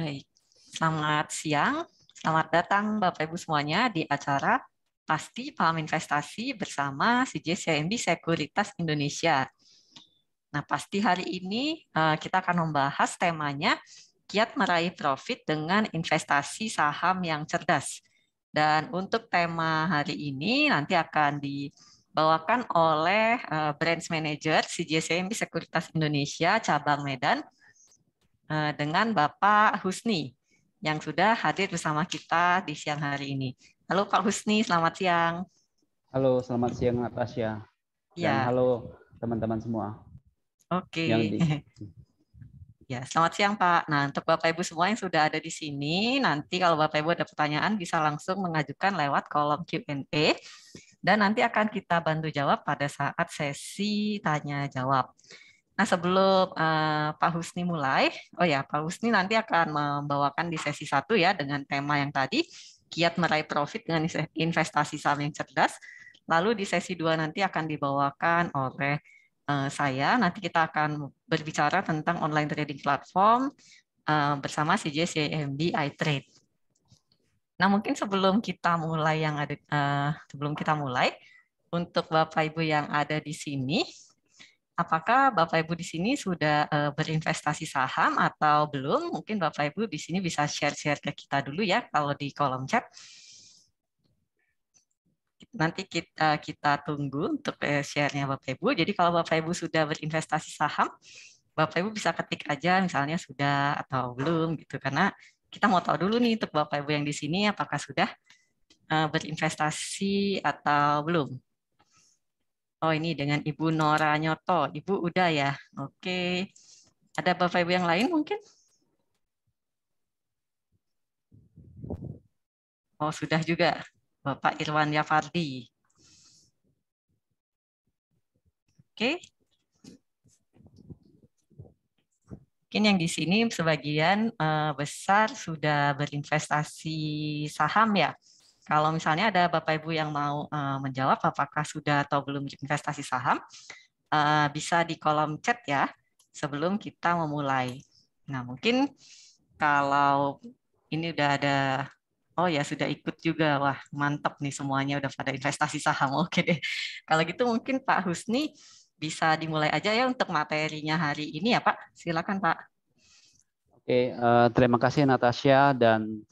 Baik, selamat siang. Selamat datang Bapak Ibu semuanya di acara Pasti Paham Investasi bersama CJCIMB Sekuritas Indonesia. Nah, pasti hari ini kita akan membahas temanya kiat meraih profit dengan investasi saham yang cerdas. Dan untuk tema hari ini nanti akan dibawakan oleh Branch Manager CJCIMB Sekuritas Indonesia Cabang Medan dengan Bapak Husni yang sudah hadir bersama kita di siang hari ini. Halo Pak Husni, selamat siang. Halo, selamat siang Natasha. Dan Ya, halo teman-teman semua oke. yang di Ya, selamat siang Pak. Nah, untuk Bapak Ibu semua yang sudah ada di sini, nanti kalau Bapak Ibu ada pertanyaan bisa langsung mengajukan lewat kolom Q&A dan nanti akan kita bantu jawab pada saat sesi tanya jawab. Nah, sebelum Pak Husni mulai, oh ya, Pak Husni nanti akan membawakan di sesi 1 ya dengan tema yang tadi, kiat meraih profit dengan investasi saham yang cerdas. Lalu di sesi 2 nanti akan dibawakan oleh saya. Nanti kita akan berbicara tentang online trading platform bersama CJCIMB iTrade. Nah, mungkin sebelum kita mulai sebelum kita mulai, untuk Bapak Ibu yang ada di sini, apakah Bapak Ibu di sini sudah berinvestasi saham atau belum? Mungkin Bapak Ibu di sini bisa share-share ke kita dulu ya kalau di kolom chat. Nanti kita tunggu untuk share-nya Bapak Ibu. Jadi kalau Bapak Ibu sudah berinvestasi saham, Bapak Ibu bisa ketik aja misalnya sudah atau belum gitu. Karena kita mau tahu dulu nih untuk Bapak Ibu yang di sini apakah sudah berinvestasi atau belum. Oh ini dengan Ibu Nora Nyoto. Ibu udah ya. Oke. Ada Bapak Ibu yang lain mungkin? Oh sudah juga. Bapak Irwan Yafardi. Oke. Mungkin yang di sini sebagian besar sudah berinvestasi saham ya. Kalau misalnya ada Bapak Ibu yang mau menjawab apakah sudah atau belum berinvestasi saham, bisa di kolom chat ya sebelum kita memulai. Nah, mungkin kalau ini udah ada, oh ya sudah ikut juga, wah mantap nih semuanya udah pada investasi saham. Oke deh. Kalau gitu mungkin Pak Husni bisa dimulai aja ya untuk materinya hari ini ya Pak. Silakan Pak. Oke, terima kasih Natasha dan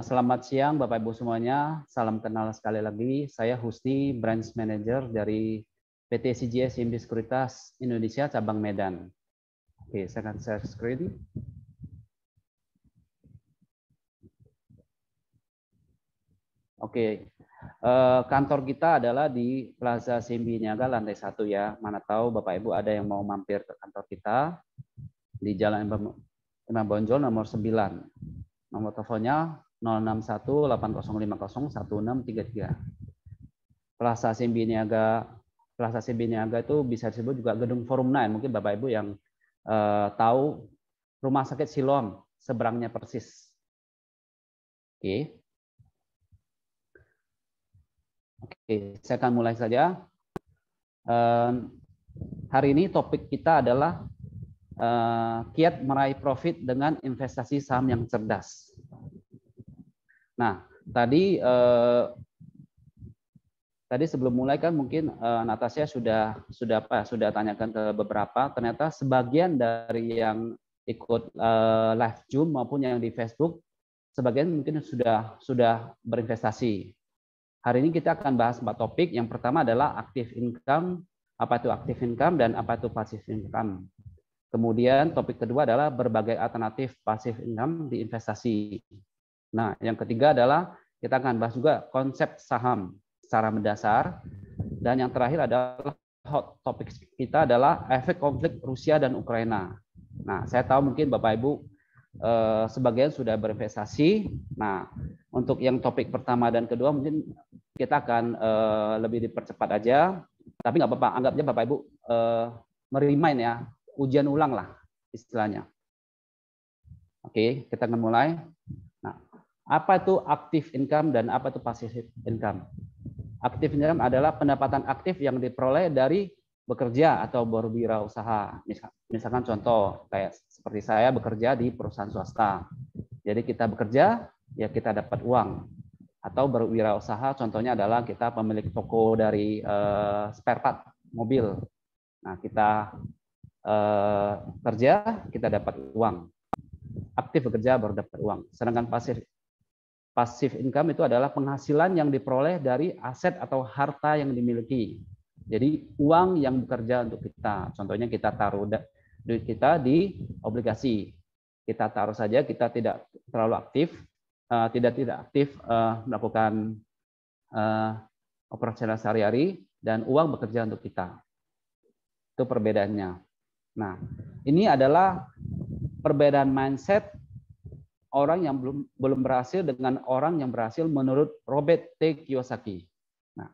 selamat siang Bapak Ibu semuanya. Salam kenal sekali lagi. Saya Husni, Branch Manager dari PT CGS Imbi Sekuritas Indonesia Cabang Medan. Oke, saya akan share screen. Oke, kantor kita adalah di Plaza Simbi Niaga lantai 1 ya. Mana tahu Bapak Ibu ada yang mau mampir ke kantor kita di Jalan Imam Bonjol nomor 9. Nomor teleponnya 061-8050-1633. Plaza Simbi Niaga itu bisa disebut juga gedung Forum 9. Mungkin Bapak Ibu yang tahu Rumah Sakit Siloam seberangnya persis. Oke. Oke, saya akan mulai saja. Hari ini topik kita adalah kiat meraih profit dengan investasi saham yang cerdas. Nah, tadi sebelum mulai kan mungkin Natasha sudah tanyakan ke beberapa. Ternyata sebagian dari yang ikut live Zoom maupun yang di Facebook, sebagian mungkin sudah berinvestasi. Hari ini kita akan bahas 4 topik. Yang pertama adalah active income, apa itu active income dan apa itu passive income. Kemudian topik kedua adalah berbagai alternatif passive income di investasi. Nah, yang ketiga adalah kita akan bahas juga konsep saham secara mendasar. Dan yang terakhir adalah hot topik kita adalah efek konflik Rusia dan Ukraina. Nah, saya tahu mungkin Bapak Ibu sebagian sudah berinvestasi. Nah, untuk yang topik pertama dan kedua mungkin kita akan lebih dipercepat aja. Tapi nggak apa-apa, anggapnya Bapak Ibu merimain ya, ujian ulang lah istilahnya. Oke, kita akan mulai. Nah, apa itu active income dan apa itu passive income? Active income adalah pendapatan aktif yang diperoleh dari bekerja atau berwirausaha. Misalkan contoh kayak seperti saya bekerja di perusahaan swasta. Jadi kita bekerja, ya kita dapat uang. Atau berwirausaha, contohnya adalah kita pemilik toko dari spare part mobil. Nah, kita kerja, kita dapat uang. Aktif bekerja baru dapat uang. Sedangkan passive income itu adalah penghasilan yang diperoleh dari aset atau harta yang dimiliki. Jadi uang yang bekerja untuk kita. Contohnya kita taruh duit kita di obligasi. Kita taruh saja, kita tidak terlalu aktif, tidak aktif melakukan operasional sehari-hari, dan uang bekerja untuk kita. Itu perbedaannya. Nah, ini adalah perbedaan mindset orang yang belum berhasil dengan orang yang berhasil menurut Robert T. Kiyosaki. Nah,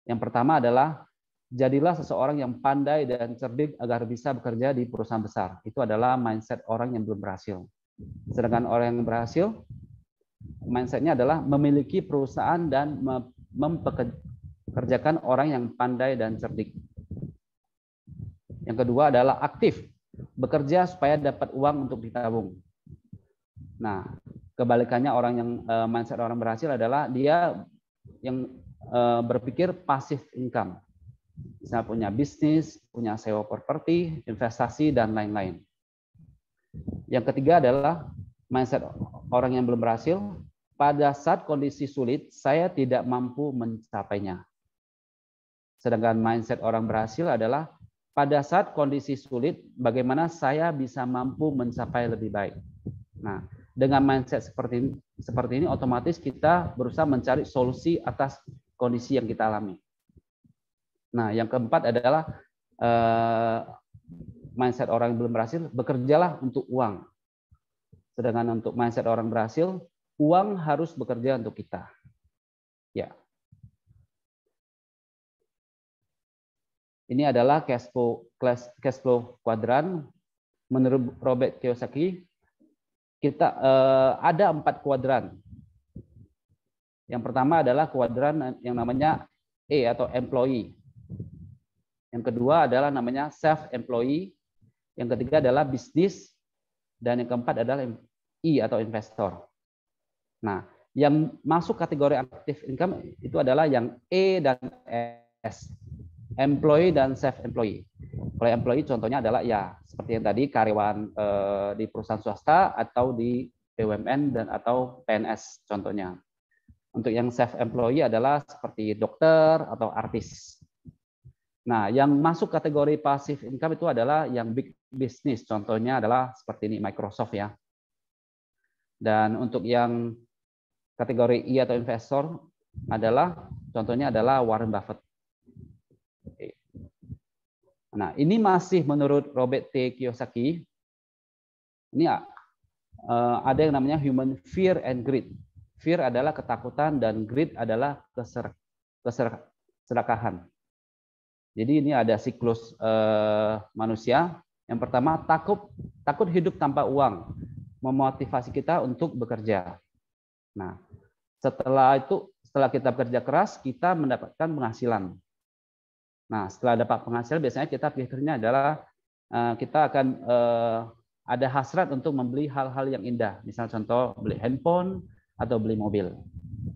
yang pertama adalah jadilah seseorang yang pandai dan cerdik agar bisa bekerja di perusahaan besar. Itu adalah mindset orang yang belum berhasil. Sedangkan orang yang berhasil, mindsetnya adalah memiliki perusahaan dan mempekerjakan orang yang pandai dan cerdik. Yang kedua adalah aktif, bekerja supaya dapat uang untuk ditabung. Nah, kebalikannya orang yang mindset orang berhasil adalah dia yang berpikir passive income. Misalnya punya bisnis, punya sewa properti, investasi, dan lain-lain. Yang ketiga adalah mindset orang yang belum berhasil. Pada saat kondisi sulit, saya tidak mampu mencapainya. Sedangkan mindset orang berhasil adalah pada saat kondisi sulit, bagaimana saya bisa mampu mencapai lebih baik. Nah, dengan mindset seperti ini, otomatis kita berusaha mencari solusi atas kondisi yang kita alami. Nah, yang keempat adalah mindset orang yang belum berhasil, bekerjalah untuk uang. Sedangkan untuk mindset orang berhasil, uang harus bekerja untuk kita. Ya. Ini adalah cash flow quadrant menurut Robert Kiyosaki. Kita ada 4 kuadran. Yang pertama adalah kuadran yang namanya E atau employee. Yang kedua adalah namanya self-employee. Yang ketiga adalah bisnis. Dan yang keempat adalah I atau investor. Nah, yang masuk kategori active income itu adalah yang E dan S. Employee dan self-employee. Kalau employee contohnya adalah ya seperti yang tadi karyawan di perusahaan swasta atau di BUMN dan atau PNS contohnya. Untuk yang self-employee adalah seperti dokter atau artis. Nah, yang masuk kategori passive income itu adalah yang big business. Contohnya adalah seperti ini Microsoft ya. Dan untuk yang kategori I atau investor adalah contohnya adalah Warren Buffett. Nah, ini masih menurut Robert T. Kiyosaki. Ini ada yang namanya human fear and greed. Fear adalah ketakutan dan greed adalah keserakahan. Jadi ini ada siklus manusia. Yang pertama takut hidup tanpa uang, memotivasi kita untuk bekerja. Nah, setelah kita bekerja keras, kita mendapatkan penghasilan. Nah, setelah dapat penghasilan, biasanya kita pikirnya adalah kita akan ada hasrat untuk membeli hal-hal yang indah. Misal contoh beli handphone atau beli mobil.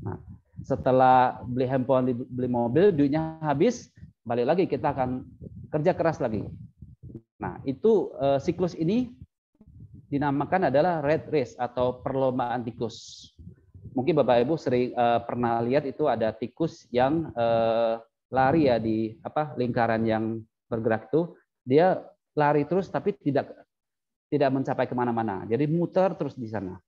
Nah, setelah beli handphone, beli mobil, duitnya habis, balik lagi kita akan kerja keras lagi. Nah, itu siklus ini dinamakan adalah rat race atau perlombaan tikus. Mungkin Bapak Ibu sering pernah lihat itu ada tikus yang lari ya di lingkaran yang bergerak itu, dia lari terus tapi tidak mencapai kemana-mana. Jadi muter terus di sana.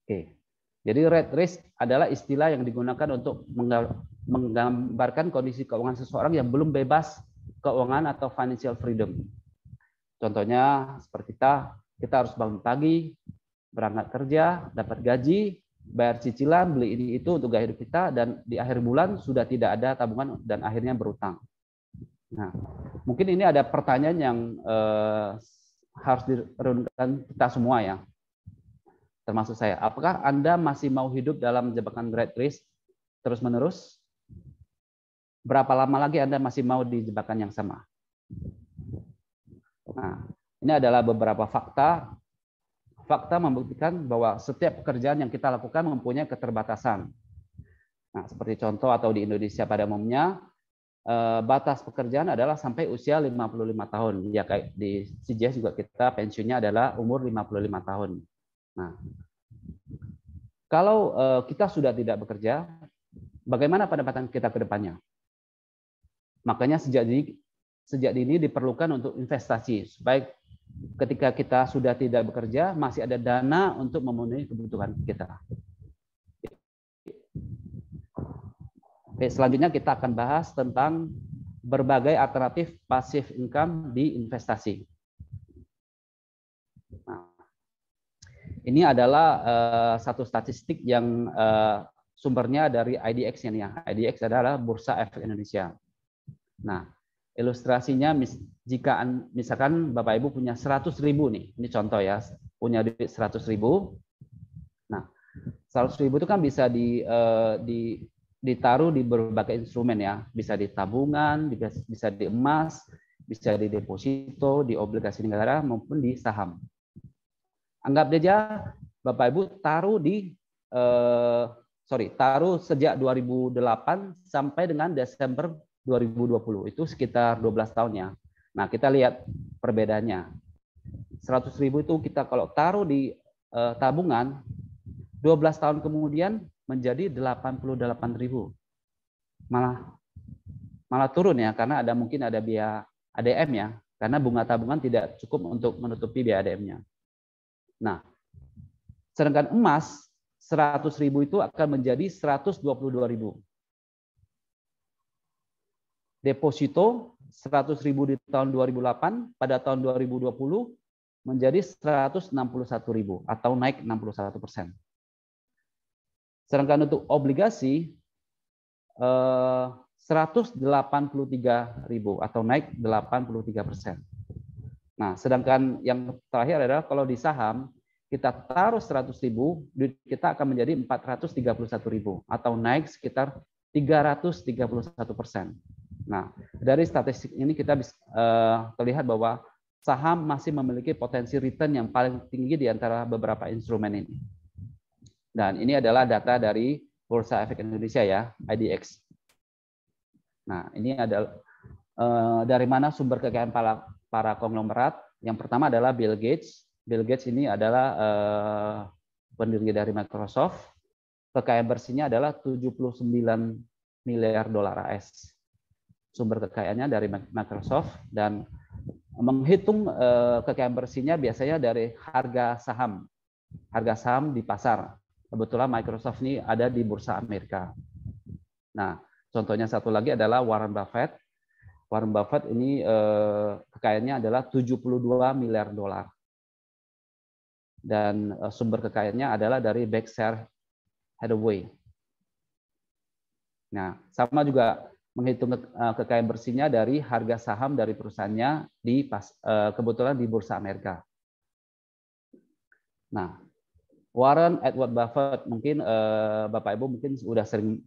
Oke. Jadi rat race adalah istilah yang digunakan untuk menggambarkan kondisi keuangan seseorang yang belum bebas keuangan atau financial freedom. Contohnya seperti kita harus bangun pagi, berangkat kerja, dapat gaji, bayar cicilan, beli ini itu untuk gaya hidup kita, dan di akhir bulan sudah tidak ada tabungan dan akhirnya berutang. Nah, mungkin ini ada pertanyaan yang harus diruntuhkan kita semua ya. Termasuk saya, apakah Anda masih mau hidup dalam jebakan rat race terus-menerus? berapa lama lagi Anda masih mau di jebakan yang sama? Nah, ini adalah beberapa fakta. Fakta membuktikan bahwa setiap pekerjaan yang kita lakukan mempunyai keterbatasan. Nah, seperti contoh atau di Indonesia pada umumnya, batas pekerjaan adalah sampai usia 55 tahun. Ya, kayak di CJS juga kita pensiunnya adalah umur 55 tahun. Nah, kalau kita sudah tidak bekerja, bagaimana pendapatan kita ke depannya? Makanya sejak dini diperlukan untuk investasi supaya ketika kita sudah tidak bekerja masih ada dana untuk memenuhi kebutuhan kita. Oke, selanjutnya kita akan bahas tentang berbagai alternatif passive income di investasi. Nah, ini adalah satu statistik yang sumbernya dari IDX ya. IDX adalah Bursa Efek Indonesia. Nah, ilustrasinya jika misalkan Bapak Ibu punya 100.000 nih, ini contoh ya, punya duit 100.000. Nah, 100.000 itu kan bisa ditaruh di berbagai instrumen ya, bisa di tabungan, bisa di emas, bisa di deposito, di obligasi negara maupun di saham. Anggap saja Bapak Ibu taruh taruh sejak 2008 sampai dengan Desember 2020, itu sekitar 12 tahun ya. Nah, kita lihat perbedaannya. 100.000 itu kita kalau taruh di tabungan, 12 tahun kemudian menjadi 88.000. Malah turun ya, karena mungkin ada biaya ADM ya, karena bunga tabungan tidak cukup untuk menutupi biaya ADM-nya. Nah, sedangkan emas 100.000 itu akan menjadi 122.000. Deposito 100.000 di tahun 2008 pada tahun 2020 menjadi 161.000 atau naik 61%. Sedangkan untuk obligasi 183.000 atau naik 83%. Nah, sedangkan yang terakhir adalah kalau di saham kita taruh 100.000, duit kita akan menjadi 431.000 atau naik sekitar 331%. Nah, dari statistik ini kita bisa terlihat bahwa saham masih memiliki potensi return yang paling tinggi di antara beberapa instrumen ini. Dan ini adalah data dari Bursa Efek Indonesia ya, IDX. Nah, ini adalah dari mana sumber kekayaan para konglomerat. Yang pertama adalah Bill Gates. Bill Gates ini adalah pendiri dari Microsoft. Kekayaan bersihnya adalah 79 miliar dolar AS. Sumber kekayaannya dari Microsoft, dan menghitung kekayaan bersihnya biasanya dari harga saham di pasar. Kebetulan Microsoft ini ada di Bursa Amerika. Nah, contohnya satu lagi adalah Warren Buffett. Warren Buffett ini kekayaannya adalah 72 miliar dolar. Dan sumber kekayaannya adalah dari Berkshire Hathaway. Nah, sama juga menghitung kekayaan bersihnya dari harga saham dari perusahaannya kebetulan di Bursa Amerika. Nah, Warren Edward Buffett, mungkin Bapak Ibu mungkin sudah sering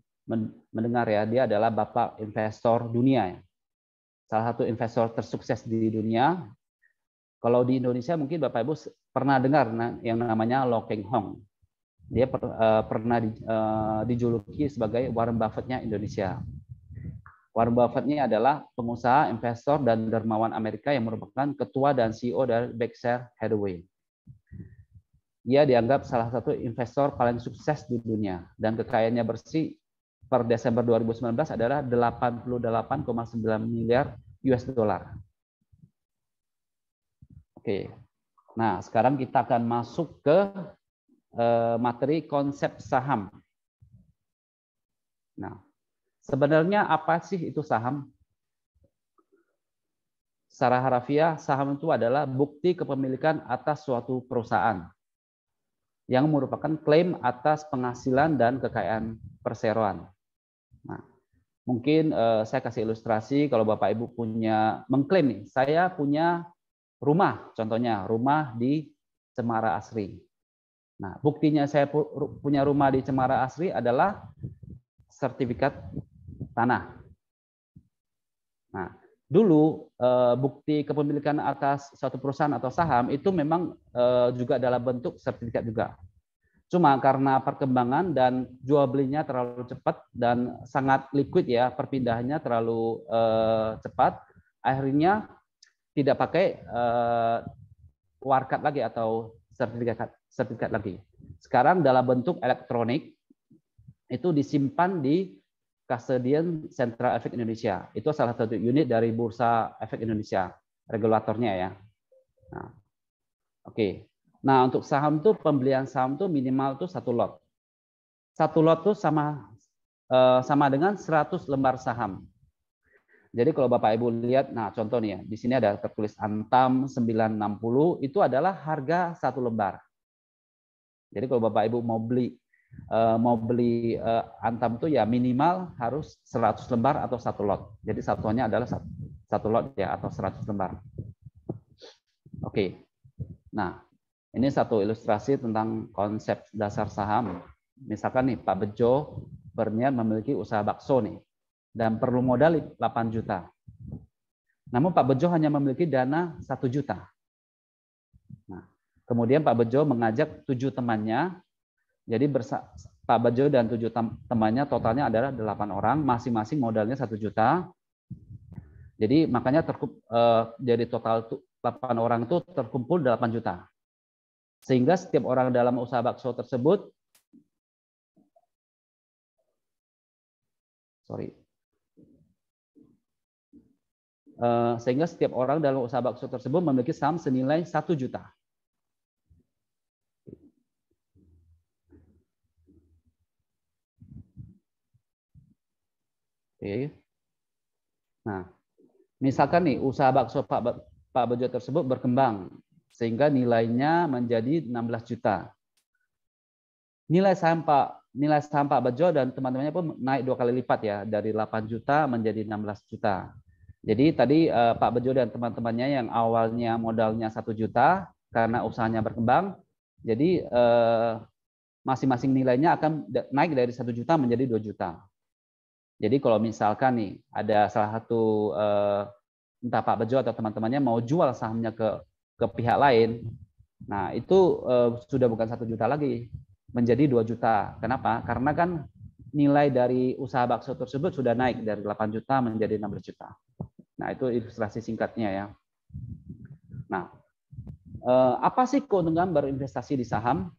mendengar ya, dia adalah bapak investor dunia ya. Salah satu investor tersukses di dunia. Kalau di Indonesia mungkin Bapak Ibu pernah dengar yang namanya Lo Keng Hong. Dia pernah dijuluki sebagai Warren Buffett-nya Indonesia. Warren Buffett ini adalah pengusaha, investor, dan dermawan Amerika yang merupakan ketua dan CEO dari Berkshire Hathaway. Ia dianggap salah satu investor paling sukses di dunia, dan kekayaannya bersih per Desember 2019 adalah 88,9 miliar US dollar. Oke. Nah, sekarang kita akan masuk ke materi konsep saham. Nah, sebenarnya apa sih itu saham? Secara harafiah, saham itu adalah bukti kepemilikan atas suatu perusahaan yang merupakan klaim atas penghasilan dan kekayaan perseroan. Nah, mungkin saya kasih ilustrasi kalau Bapak Ibu mengklaim nih, saya punya rumah, contohnya rumah di Cemara Asri. Nah, buktinya saya punya rumah di Cemara Asri adalah sertifikat tanah. Nah, dulu bukti kepemilikan atas suatu perusahaan atau saham itu memang juga dalam bentuk sertifikat juga. Cuma karena perkembangan dan jual belinya terlalu cepat dan sangat liquid ya, perpindahannya terlalu cepat, akhirnya tidak pakai warkat lagi atau sertifikat lagi. Sekarang dalam bentuk elektronik itu disimpan di Custodian Central Efek Indonesia. Itu salah satu unit dari Bursa Efek Indonesia, regulatornya ya. Nah, oke. Nah, untuk saham tuh pembelian saham tuh minimal tuh 1 lot. 1 lot tuh sama dengan 100 lembar saham. Jadi kalau Bapak Ibu lihat, nah contoh nih ya, di sini ada tertulis Antam 960, itu adalah harga 1 lembar. Jadi kalau Bapak Ibu mau beli Antam itu ya minimal harus 100 lembar atau 1 lot. Jadi satuannya adalah 1 lot ya, atau 100 lembar. Oke. Nah, ini satu ilustrasi tentang konsep dasar saham. Misalkan nih Pak Bejo berniat memiliki usaha bakso nih dan perlu modal 8 juta. Namun Pak Bejo hanya memiliki dana 1 juta. Nah, kemudian Pak Bejo mengajak 7 temannya. Jadi Pak Bejo dan 7 temannya totalnya adalah 8 orang, masing-masing modalnya 1 juta. Jadi makanya jadi total 8 orang itu terkumpul 8 juta. Sehingga setiap orang dalam usaha bakso tersebut sehingga setiap orang dalam usaha bakso tersebut memiliki saham senilai 1 juta. Oke. Nah, misalkan nih usaha bakso Pak Bejo tersebut berkembang sehingga nilainya menjadi 16 juta. Nilai saham Pak Bejo dan teman-temannya pun naik 2 kali lipat ya, dari 8 juta menjadi 16 juta. Jadi tadi Pak Bejo dan teman-temannya yang awalnya modalnya 1 juta karena usahanya berkembang, jadi masing-masing nilainya akan naik dari 1 juta menjadi 2 juta. Jadi kalau misalkan nih ada salah satu entah Pak Bejo atau teman-temannya mau jual sahamnya ke pihak lain, nah itu sudah bukan 1 juta lagi, menjadi 2 juta. Kenapa? Karena kan nilai dari usaha bakso tersebut sudah naik dari 8 juta menjadi 16 juta. Nah itu ilustrasi singkatnya ya. Nah, apa sih keuntungan berinvestasi di saham?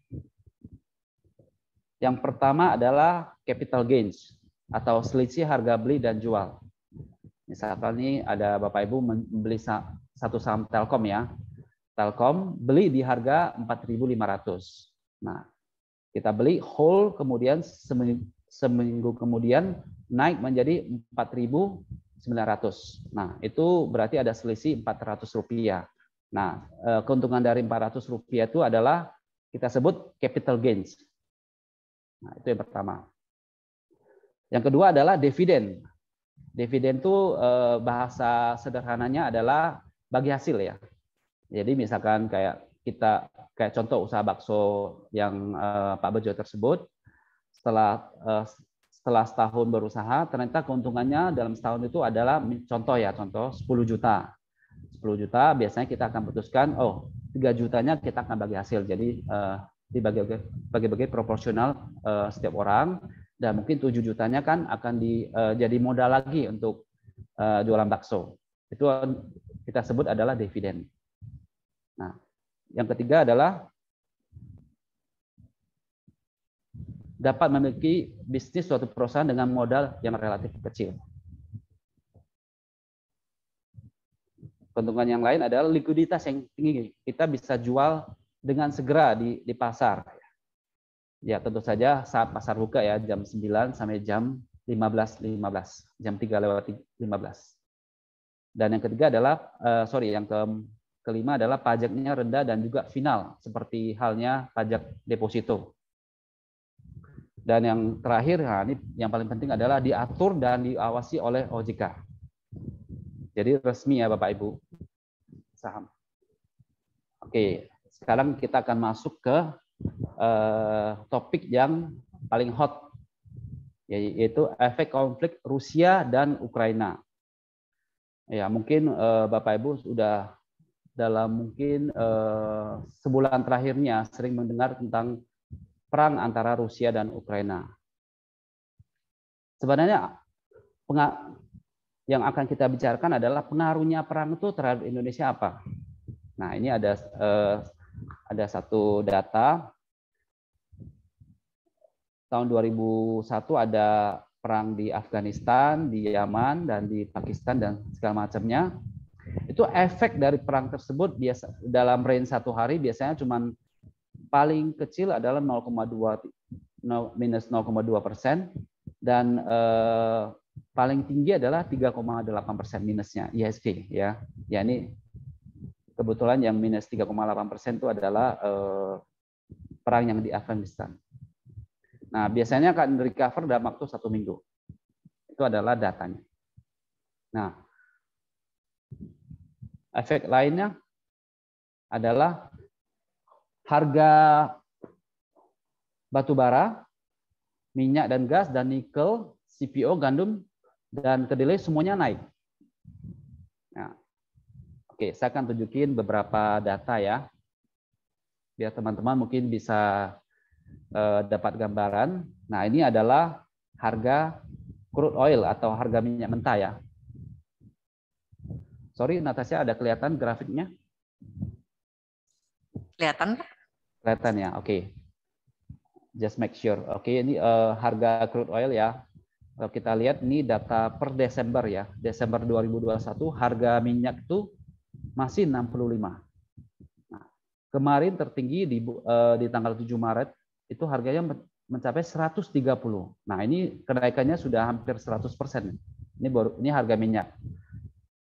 Yang pertama adalah capital gains atau selisih harga beli dan jual. Misalkan ini ada Bapak Ibu membeli satu saham Telkom ya. Telkom beli di harga 4.500. Nah, kita beli whole, kemudian seminggu kemudian naik menjadi 4.900. Nah, itu berarti ada selisih 400 rupiah. Nah, keuntungan dari 400 rupiah itu adalah kita sebut capital gains. Nah, itu yang pertama. Yang kedua adalah dividen. Dividen itu bahasa sederhananya adalah bagi hasil ya. Jadi misalkan kayak contoh usaha bakso yang Pak Bejo tersebut, setelah setahun berusaha, ternyata keuntungannya dalam setahun itu adalah contoh 10 juta. 10 juta biasanya kita akan putuskan, 3 jutanya kita akan bagi hasil. Jadi dibagi-bagi proporsional setiap orang, dan mungkin 7 jutanya kan akan jadi modal lagi untuk jualan bakso. Itu kita sebut adalah dividen. Nah, yang ketiga adalah dapat memiliki bisnis suatu perusahaan dengan modal yang relatif kecil. Keuntungan yang lain adalah likuiditas yang tinggi. Kita bisa jual dengan segera di pasar. Ya, tentu saja saat pasar buka ya, jam 9 sampai jam 15.15, jam 3:15. Dan yang ketiga adalah, yang kelima adalah pajaknya rendah dan juga final, seperti halnya pajak deposito. Dan yang terakhir, ini yang paling penting adalah diatur dan diawasi oleh OJK. Jadi resmi ya Bapak Ibu, saham. Oke, sekarang kita akan masuk ke topik yang paling hot, yaitu efek konflik Rusia dan Ukraina. Ya, mungkin Bapak Ibu sudah dalam mungkin sebulan terakhirnya sering mendengar tentang perang antara Rusia dan Ukraina. Sebenarnya yang akan kita bicarakan adalah pengaruhnya perang itu terhadap Indonesia apa. Nah, ini ada satu data tahun 2001 ada perang di Afghanistan, di Yaman, dan di Pakistan dan segala macamnya. Itu efek dari perang tersebut biasa dalam range 1 hari biasanya cuma paling kecil adalah 0,2 minus 0,2% dan paling tinggi adalah 3,8% minusnya IHSG ya. Ya ini kebetulan yang minus 3,8% itu adalah perang yang di Afghanistan. Nah, biasanya akan recover dalam waktu 1 minggu. Itu adalah datanya. Nah, efek lainnya adalah harga batu bara, minyak dan gas, dan nikel, CPO, gandum, dan kedelai semuanya naik. Nah, oke, saya akan tunjukin beberapa data ya, biar teman-teman mungkin bisa dapat gambaran. Nah, ini adalah harga crude oil atau harga minyak mentah ya. Sorry, Natasha, ada kelihatan grafiknya? Kelihatan? Kelihatan ya, oke. Just make sure. Oke, ini harga crude oil ya. Kalau kita lihat ini data per Desember ya. Desember 2021 harga minyak itu masih 65. Nah, kemarin tertinggi di tanggal 7 Maret itu harganya mencapai 130. Nah, ini kenaikannya sudah hampir 100%. Ini harga minyak.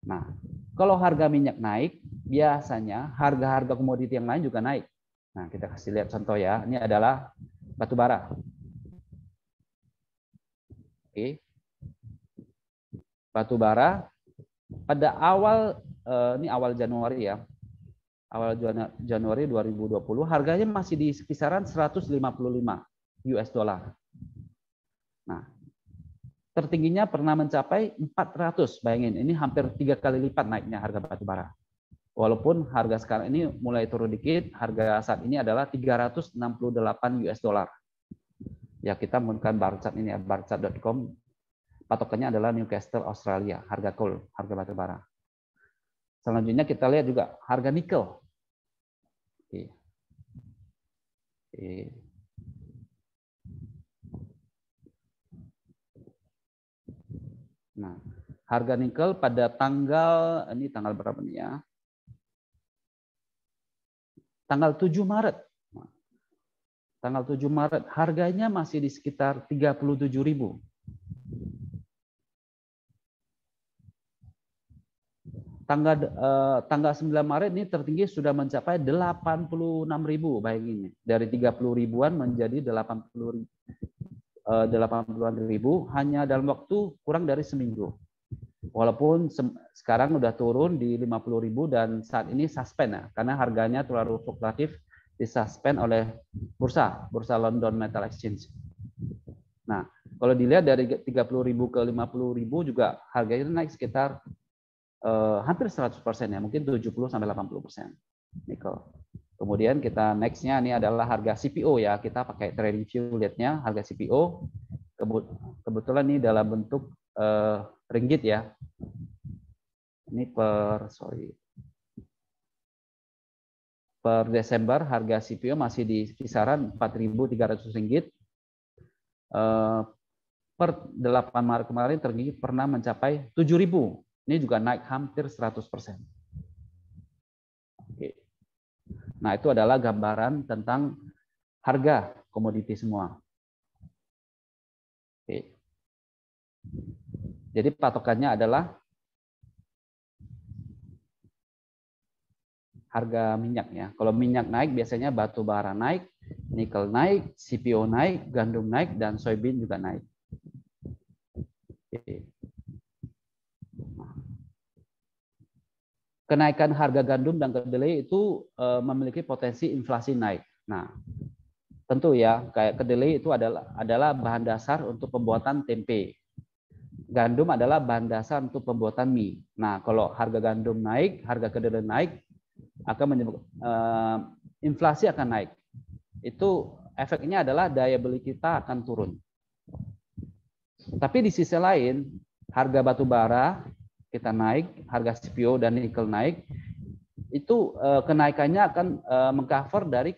Nah, kalau harga minyak naik, biasanya harga-harga komoditi yang lain juga naik. Nah, kita kasih lihat contoh ya. Ini adalah batu bara. Oke. Batu bara pada ini awal Januari ya. Awal Januari 2020 harganya masih di kisaran 155 US dollar. Nah, tertingginya pernah mencapai 400. Bayangin, ini hampir 3 kali lipat naiknya harga batu bara. Walaupun harga sekarang ini mulai turun dikit, harga saat ini adalah 368 US dollar. Ya, kita menggunakan barchat ini ya, barchat.com. Patokannya adalah Newcastle Australia, harga coal, harga batu bara. Selanjutnya kita lihat juga harga nikel. Oke. Nah, harga nikel pada tanggal berapa nih ya? Tanggal 7 Maret. Tanggal 7 Maret harganya masih di sekitar 37.000. Tanggal 9 Maret ini tertinggi sudah mencapai 86.000, bayangin. Dari 30 ribuan menjadi 80-an ribu hanya dalam waktu kurang dari seminggu. Walaupun sekarang udah turun di 50.000 dan saat ini suspend ya, karena harganya terlalu fluktuatif, disuspend oleh bursa London Metal Exchange. Nah, kalau dilihat dari 30.000 ke 50.000 juga harganya naik sekitar hampir 100% ya, mungkin 70-80% nikel. Kemudian kita nextnya ini adalah harga CPO ya, kita pakai trading view lihatnya harga CPO. Kebetulan ini dalam bentuk ringgit ya. Ini per Desember harga CPO masih di kisaran 4.300 ringgit. Per 8 Maret kemarin tertinggi pernah mencapai 7.000. Ini juga naik hampir 100%. Oke. Nah, itu adalah gambaran tentang harga komoditi semua. Oke. Jadi patokannya adalah harga minyak ya. Kalau minyak naik biasanya batu bara naik, nikel naik, CPO naik, gandum naik, dan soybean juga naik. Oke. Kenaikan harga gandum dan kedelai itu memiliki potensi inflasi naik. Nah, tentu ya, kayak kedelai itu adalah bahan dasar untuk pembuatan tempe. gandum adalah bahan dasar untuk pembuatan mie. Nah, kalau harga gandum naik, harga kedelai naik, akan menyebabkan inflasi akan naik. Itu efeknya adalah daya beli kita akan turun. Tapi di sisi lain, harga batu bara kita naik, harga CPO dan nikel naik, itu kenaikannya akan mengcover dari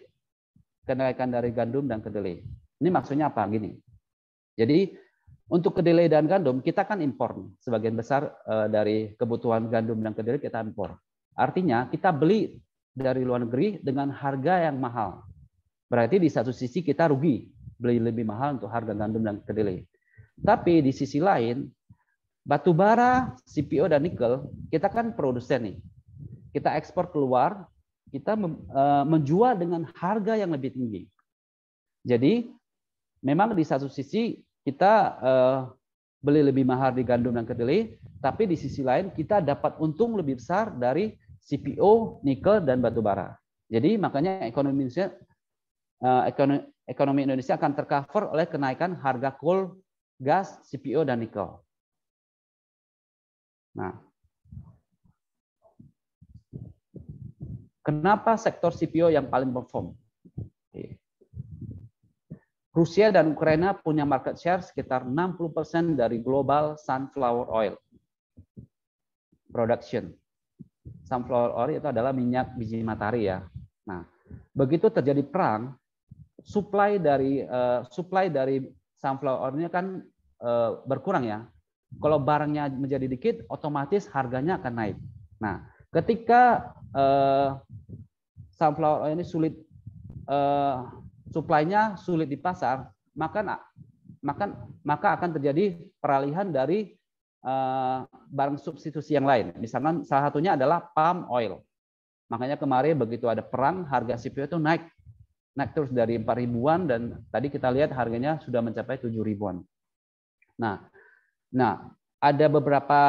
kenaikan dari gandum dan kedelai. Ini maksudnya apa? Gini. Jadi untuk kedelai dan gandum kita kan impor. Sebagian besar dari kebutuhan gandum dan kedelai kita impor. Artinya kita beli dari luar negeri dengan harga yang mahal. Berarti di satu sisi kita rugi beli lebih mahal untuk harga gandum dan kedelai. Tapi di sisi lain batu bara, CPO dan nikel kita kan produsen nih. Kita ekspor keluar, kita menjual dengan harga yang lebih tinggi. Jadi memang di satu sisi kita beli lebih mahal di gandum dan kedelai, tapi di sisi lain kita dapat untung lebih besar dari CPO, nikel dan batu bara. Jadi makanya ekonomi Indonesia akan tercover oleh kenaikan harga coal, gas, CPO dan nikel. Nah, kenapa sektor CPO yang paling perform? Rusia dan Ukraina punya market share sekitar 60% dari global sunflower oil production. Sunflower oil itu adalah minyak biji matahari ya. Nah, begitu terjadi perang, supply dari sunflower oilnya kan berkurang ya. Kalau barangnya menjadi dikit, otomatis harganya akan naik. Nah, ketika sunflower oil ini sulit supply-nya sulit di pasar, maka akan terjadi peralihan dari barang substitusi yang lain. Misalkan salah satunya adalah palm oil. Makanya kemarin begitu ada perang, harga CPO itu naik terus dari 4 ribuan dan tadi kita lihat harganya sudah mencapai 7 ribuan. Nah, ada beberapa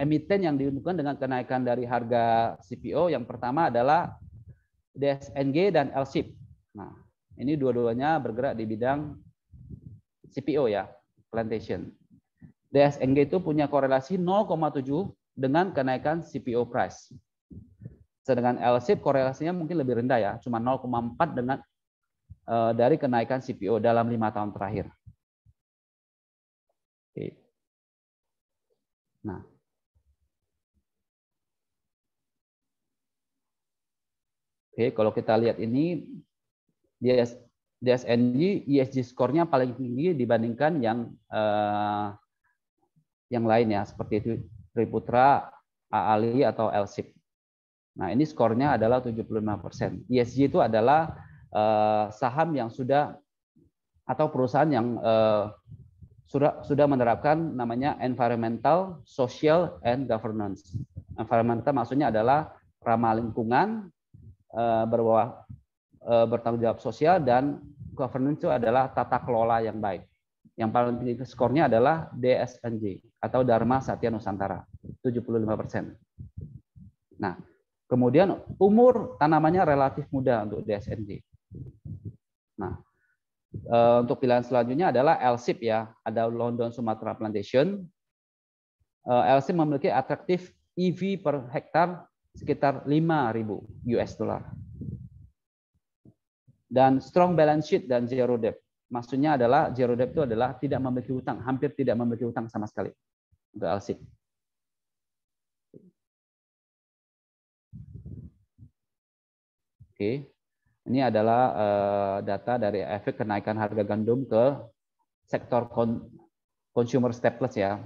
emiten yang diuntungkan dengan kenaikan dari harga CPO. Yang pertama adalah DSNG dan LSIP. Nah, ini dua-duanya bergerak di bidang CPO ya, plantation. DSNG itu punya korelasi 0,7 dengan kenaikan CPO price. Sedangkan LSIP korelasinya mungkin lebih rendah ya, cuma 0,4 dengan dari kenaikan CPO dalam 5 tahun terakhir. Oke. Nah, kalau kita lihat ini DSNG ESG skornya paling tinggi dibandingkan yang lain ya, seperti itu Triputra, AALI atau LSIP. Nah, ini skornya adalah 75%. ESG itu adalah saham yang sudah atau perusahaan yang sudah menerapkan namanya environmental, social, and governance. Environmental maksudnya adalah ramah lingkungan, bertanggung jawab sosial, dan governance itu adalah tata kelola yang baik. Yang paling tinggi skornya adalah DSNG atau Dharma Satya Nusantara, 75%. Nah, kemudian umur tanamannya relatif muda untuk DSNG. Nah, untuk pilihan selanjutnya adalah LSIP ya, ada London Sumatra Plantation. LSIP memiliki atraktif EV per hektar sekitar 5.000 US dollar. Dan strong balance sheet dan zero debt. Maksudnya adalah zero debt itu adalah tidak memiliki hutang, hampir tidak memiliki hutang sama sekali untuk LSIP. Oke, ini adalah data dari efek kenaikan harga gandum ke sektor consumer staples ya.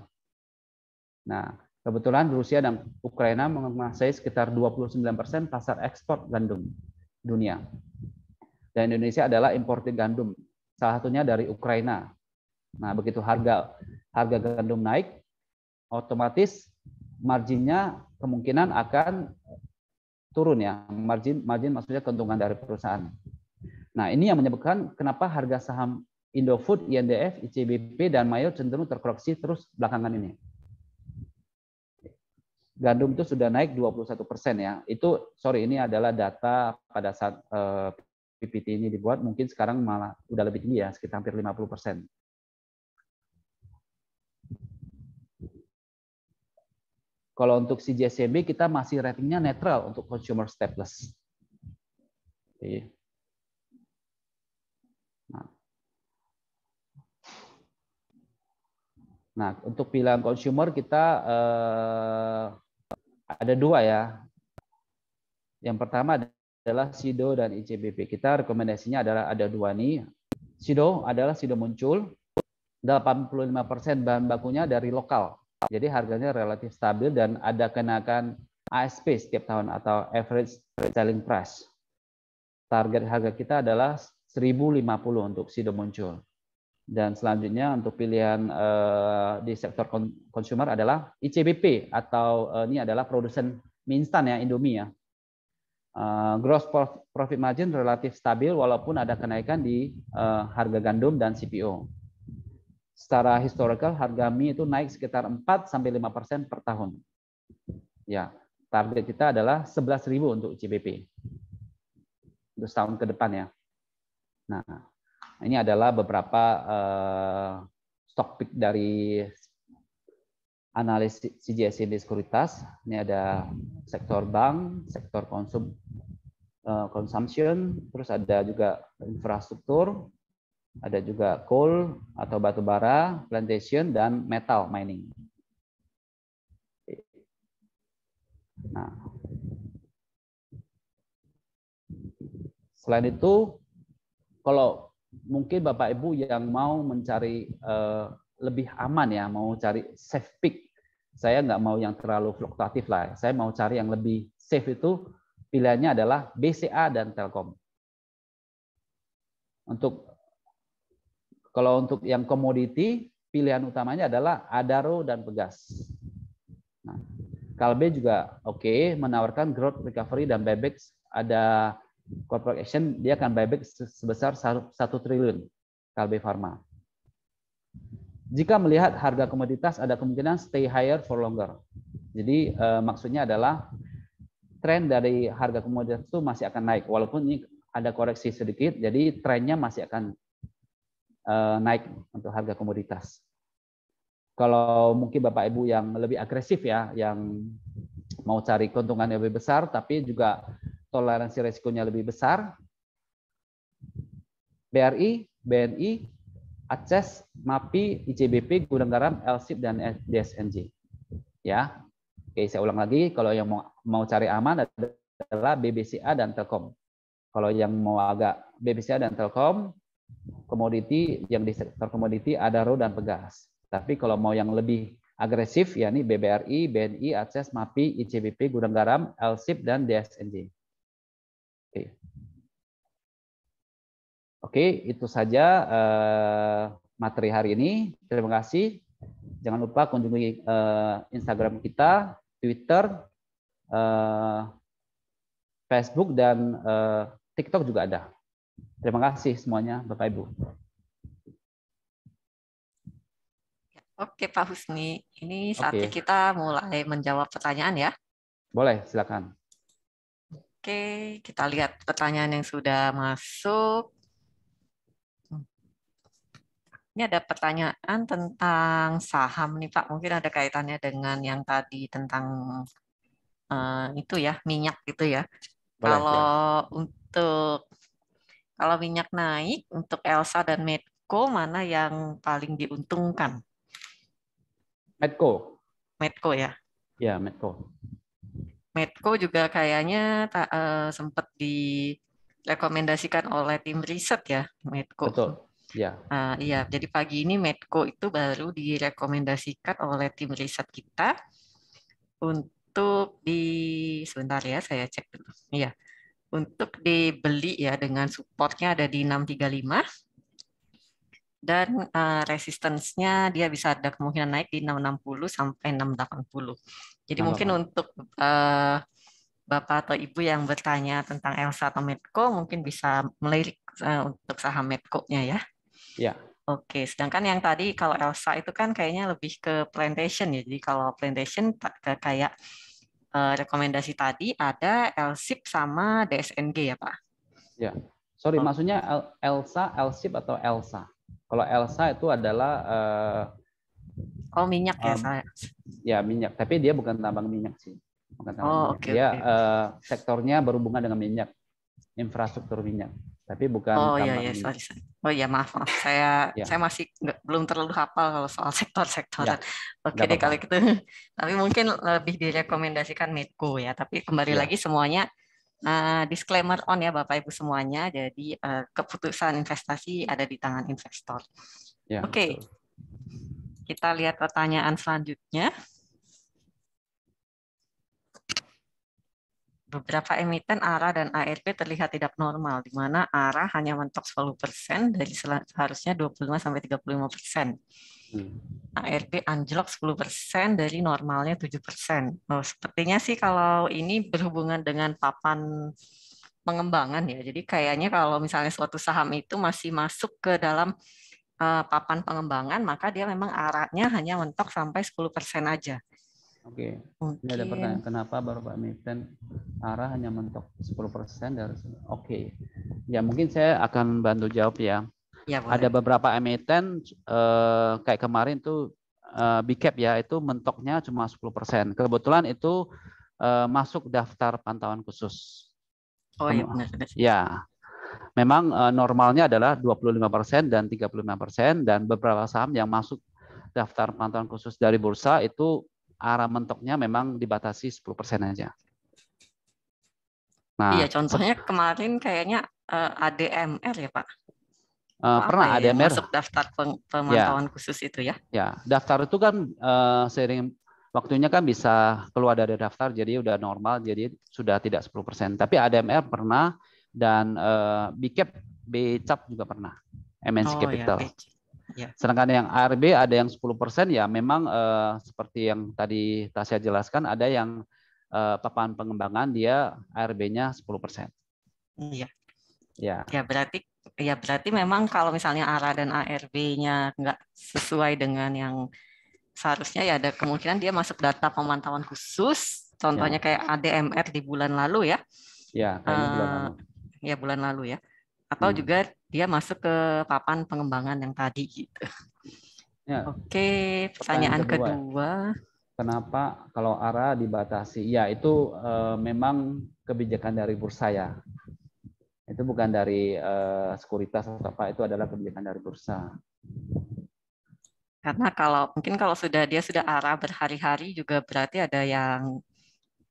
Nah, kebetulan Rusia dan Ukraina menguasai sekitar 29% pasar ekspor gandum dunia. Dan Indonesia adalah importir gandum, salah satunya dari Ukraina. Nah, begitu harga gandum naik, otomatis marginnya kemungkinan akan turun ya. Margin maksudnya keuntungan dari perusahaan. Nah, ini yang menyebabkan kenapa harga saham Indofood, INDF, ICBP, dan Mayo cenderung terkoreksi terus belakangan ini. Gandum itu sudah naik 21% ya. Ini adalah data pada saat PPT ini dibuat, mungkin sekarang malah udah lebih tinggi ya, sekitar hampir 50%. Kalau untuk CGSCB kita masih ratingnya netral untuk consumer stateless. Oke. Nah, untuk pilihan consumer kita ada dua ya. Yang pertama adalah SIDO dan ICBP. Kita rekomendasinya adalah ada dua nih. SIDO adalah SIDO muncul, 85% bahan bakunya dari lokal. Jadi harganya relatif stabil dan ada kenakan ASP setiap tahun atau average selling price. Target harga kita adalah 1.050 untuk SIDO muncul. Dan selanjutnya untuk pilihan di sektor consumer adalah ICBP atau ini adalah produsen mie instan ya, Indomie ya. Gross profit margin relatif stabil walaupun ada kenaikan di harga gandum dan CPO. Secara historical harga mie itu naik sekitar 4-5% per tahun. Ya, target kita adalah 11.000 untuk ICBP. Untuk setahun ke depan ya. Nah, ini adalah beberapa stock pick dari analis CGSCB Sekuritas. Ini ada sektor bank, sektor consumption, terus ada juga infrastruktur, ada juga coal atau batu bara, plantation, dan metal mining. Nah, selain itu, kalau mungkin Bapak Ibu yang mau mencari lebih aman ya, mau cari safe pick, saya nggak mau yang terlalu fluktuatif lah. Saya mau cari yang lebih safe itu pilihannya adalah BCA dan Telkom. Kalau untuk yang komoditi, pilihan utamanya adalah Adaro dan Pegas. Nah, Kalbe juga oke, menawarkan growth recovery dan buyback. Ada corporate action, dia akan buyback sebesar 1 triliun Kalbe Pharma. Jika melihat harga komoditas ada kemungkinan stay higher for longer. Jadi maksudnya adalah tren dari harga komoditas itu masih akan naik walaupun ini ada koreksi sedikit, jadi trennya masih akan naik untuk harga komoditas. Kalau mungkin Bapak Ibu yang lebih agresif ya, yang mau cari keuntungan yang lebih besar tapi juga toleransi resikonya lebih besar, BRI, BNI, Acces, MAPI, ICBP, Gudang Garam, LSIP, dan DSNJ. Ya, oke, saya ulang lagi. Kalau yang mau cari aman adalah BBCA dan Telkom. Kalau yang mau agak BBCA dan Telkom, komoditi yang di sektor komoditi Adaro dan Pegas. Tapi kalau mau yang lebih agresif, ya ini BBRI, BNI, Acces, MAPI, ICBP, Gudang Garam, LSIP, dan DSNJ. Oke. Oke, itu saja materi hari ini. Terima kasih. Jangan lupa kunjungi Instagram kita, Twitter, Facebook, dan TikTok juga ada. Terima kasih semuanya, Bapak Ibu. Oke, Pak Husni. Ini saatnya kita mulai menjawab pertanyaan ya. Boleh, silakan. Oke, kita lihat pertanyaan yang sudah masuk. Ini ada pertanyaan tentang saham nih Pak. Mungkin ada kaitannya dengan yang tadi tentang itu ya, minyak gitu ya. Boleh, Kalau minyak naik untuk Elsa dan Medco mana yang paling diuntungkan? Medco. Medco ya. Ya, Medco. Medco juga kayaknya sempat direkomendasikan oleh tim riset ya, Medco. Betul. Ya. Iya, jadi pagi ini Medco itu baru direkomendasikan oleh tim riset kita untuk sebentar ya, saya cek dulu. Iya, untuk dibeli ya dengan supportnya ada di 635 dan resistance-nya dia bisa ada kemungkinan naik di 660 sampai 680. Jadi mungkin untuk Bapak atau Ibu yang bertanya tentang Elsa atau Medco mungkin bisa melirik untuk saham Medco-nya ya. Ya. Oke, sedangkan yang tadi kalau Elsa itu kan kayaknya lebih ke plantation ya. Jadi kalau plantation kayak rekomendasi tadi ada LSIP sama DSNG ya Pak? Ya, sorry, maksudnya Elsa, LSIP atau Elsa? Kalau Elsa itu adalah Oh, minyak ya Um, saya. ya minyak, tapi dia bukan tambang minyak sih. Bukan tambang Oh, minyak. oke Dia oke. sektornya berhubungan dengan minyak, infrastruktur minyak, tapi bukan Oh iya tambang ya, minyak. sorry, sorry. Oh iya, maaf maaf. Saya Ya, masih belum terlalu hafal kalau soal sektor-sektoran. ya, Oke nggak deh apa-apa. kalau gitu. Tapi mungkin lebih direkomendasikan Medco ya. Tapi kembali lagi Ya, semuanya disclaimer on ya Bapak Ibu semuanya. Jadi keputusan investasi ada di tangan investor. ya Oke, betul. kita lihat pertanyaan selanjutnya. Beberapa emiten ARA dan ARB terlihat tidak normal, di mana ARA hanya mentok 10% dari seharusnya 25-35%. Hmm. ARB anjlok 10% dari normalnya 7%. Oh, sepertinya sih kalau ini berhubungan dengan papan pengembangan ya. Jadi kayaknya kalau misalnya suatu saham itu masih masuk ke dalam papan pengembangan, maka dia memang ARA-nya hanya mentok sampai 10% aja. Oke, ini ada pertanyaan, Mungkin, kenapa Bapak emiten ARA hanya mentok 10% dari Oke. Ya, mungkin saya akan bantu jawab ya. ya Ada boleh. beberapa emiten kayak kemarin tuh big cap ya, itu mentoknya cuma 10%. Kebetulan itu masuk daftar pantauan khusus. Oh iya benar-benar. Ya, memang normalnya adalah 25% dan 35%, dan beberapa saham yang masuk daftar pantauan khusus dari bursa itu arah mentoknya memang dibatasi 10% aja. Iya, Nah, contohnya kemarin kayaknya ADMR ya Pak. Atau apa pernah ya yang ADMR masuk daftar ya, pemantauan khusus itu ya? ya daftar itu kan seiring waktunya kan bisa keluar dari daftar jadi udah normal, jadi sudah tidak 10%. Tapi ADMR pernah, dan BCAP, BCAP juga pernah, MNC Oh ya, Capital. BC. Ya. Sedangkan yang ARB ada yang 10%, ya memang seperti yang tadi Tasya jelaskan, ada yang papan pengembangan dia ARB-nya 10%. Iya. Ya, Ya berarti memang kalau misalnya ARA dan ARB-nya nggak sesuai dengan yang seharusnya ya ada kemungkinan dia masuk data pemantauan khusus. Contohnya ya, kayak ADMR di bulan lalu ya. ya, kayaknya bulan Eh, lalu. ya bulan lalu ya. Atau juga Hmm. dia masuk ke papan pengembangan yang tadi gitu. Ya, Oke, pertanyaan pertanyaan kedua, kedua. kenapa kalau ARA dibatasi? Ya, itu memang kebijakan dari bursa ya. Itu bukan dari sekuritas atau apa, itu adalah kebijakan dari bursa. Karena kalau sudah dia sudah ARA berhari-hari juga berarti ada yang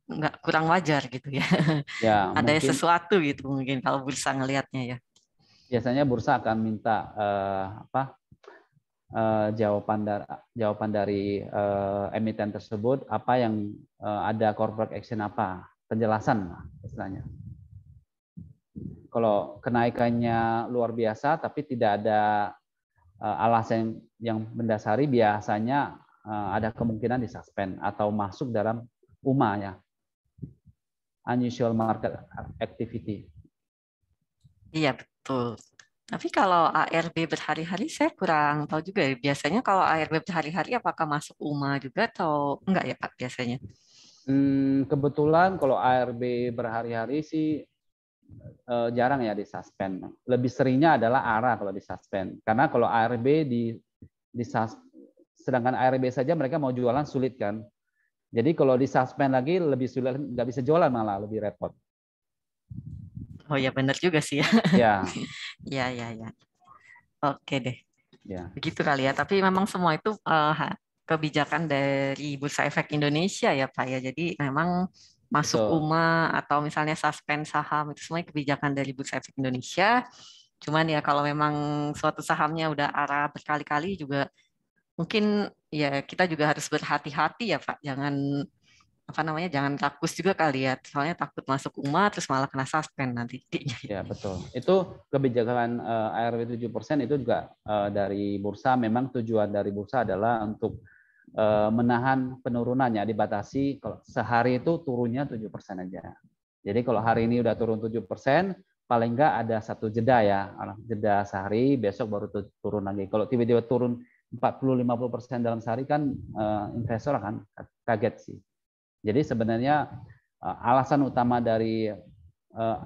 nggak kurang wajar gitu ya. Ya, Ada mungkin sesuatu gitu mungkin kalau bursa ngelihatnya ya. biasanya bursa akan minta apa jawaban dari emiten tersebut, apa yang ada corporate action, apa penjelasan istilahnya. Kalau kenaikannya luar biasa tapi tidak ada alasan yang mendasari, biasanya ada kemungkinan disuspend atau masuk dalam UMA ya, unusual market activity. Iya betul. Tapi kalau ARB berhari-hari saya kurang tahu juga ya. Biasanya kalau ARB berhari-hari apakah masuk UMA juga atau enggak ya Pak biasanya? Kebetulan kalau ARB berhari-hari sih jarang ya disuspend. Lebih seringnya adalah ARA kalau disuspend. Karena kalau ARB sedangkan ARB saja mereka mau jualan sulit kan. Jadi kalau disuspend lagi lebih sulit, nggak bisa jualan, malah lebih repot. Oh ya benar juga sih ya. Ya, Iya iya iya. Oke deh. ya, Begitu kali ya. Tapi memang semua itu kebijakan dari Bursa Efek Indonesia ya Pak ya. Jadi memang masuk betul. UMA atau misalnya suspend saham itu semua kebijakan dari Bursa Efek Indonesia. Cuman ya kalau memang suatu sahamnya udah arah berkali-kali juga mungkin ya kita juga harus berhati-hati ya Pak. Jangan apa namanya jangan rakus juga kali ya. Soalnya takut masuk UMA terus malah kena suspend nanti. Ya, betul. Itu kebijakan ARW 7% itu juga dari bursa. Memang tujuan dari bursa adalah untuk menahan penurunannya, dibatasi kalau sehari itu turunnya 7% aja. Jadi kalau hari ini udah turun 7%, paling enggak ada satu jeda ya. Jeda sehari, besok baru turun lagi. Kalau tiba-tiba turun 40-50% dalam sehari kan investor akan kaget sih. Jadi sebenarnya alasan utama dari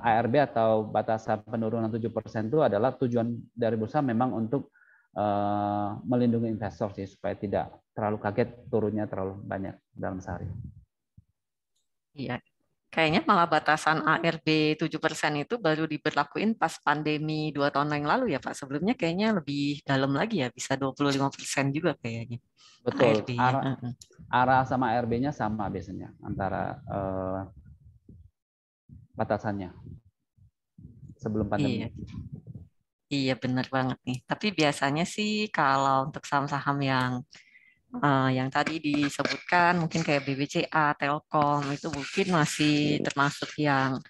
ARB atau batasan penurunan 7% itu adalah tujuan dari bursa memang untuk melindungi investor sih supaya tidak terlalu kaget turunnya terlalu banyak dalam sehari. Iya. Kayaknya malah batasan ARB 7% itu baru diberlakuin pas pandemi 2 tahun yang lalu ya Pak. Sebelumnya kayaknya lebih dalam lagi ya, bisa 25% juga kayaknya Betul, ARB-nya. arah sama ARB-nya sama biasanya antara batasannya sebelum pandemi. Iya, iya benar banget nih. Tapi biasanya sih kalau untuk saham-saham yang tadi disebutkan, mungkin kayak BBCA, Telkom, itu mungkin masih termasuk yang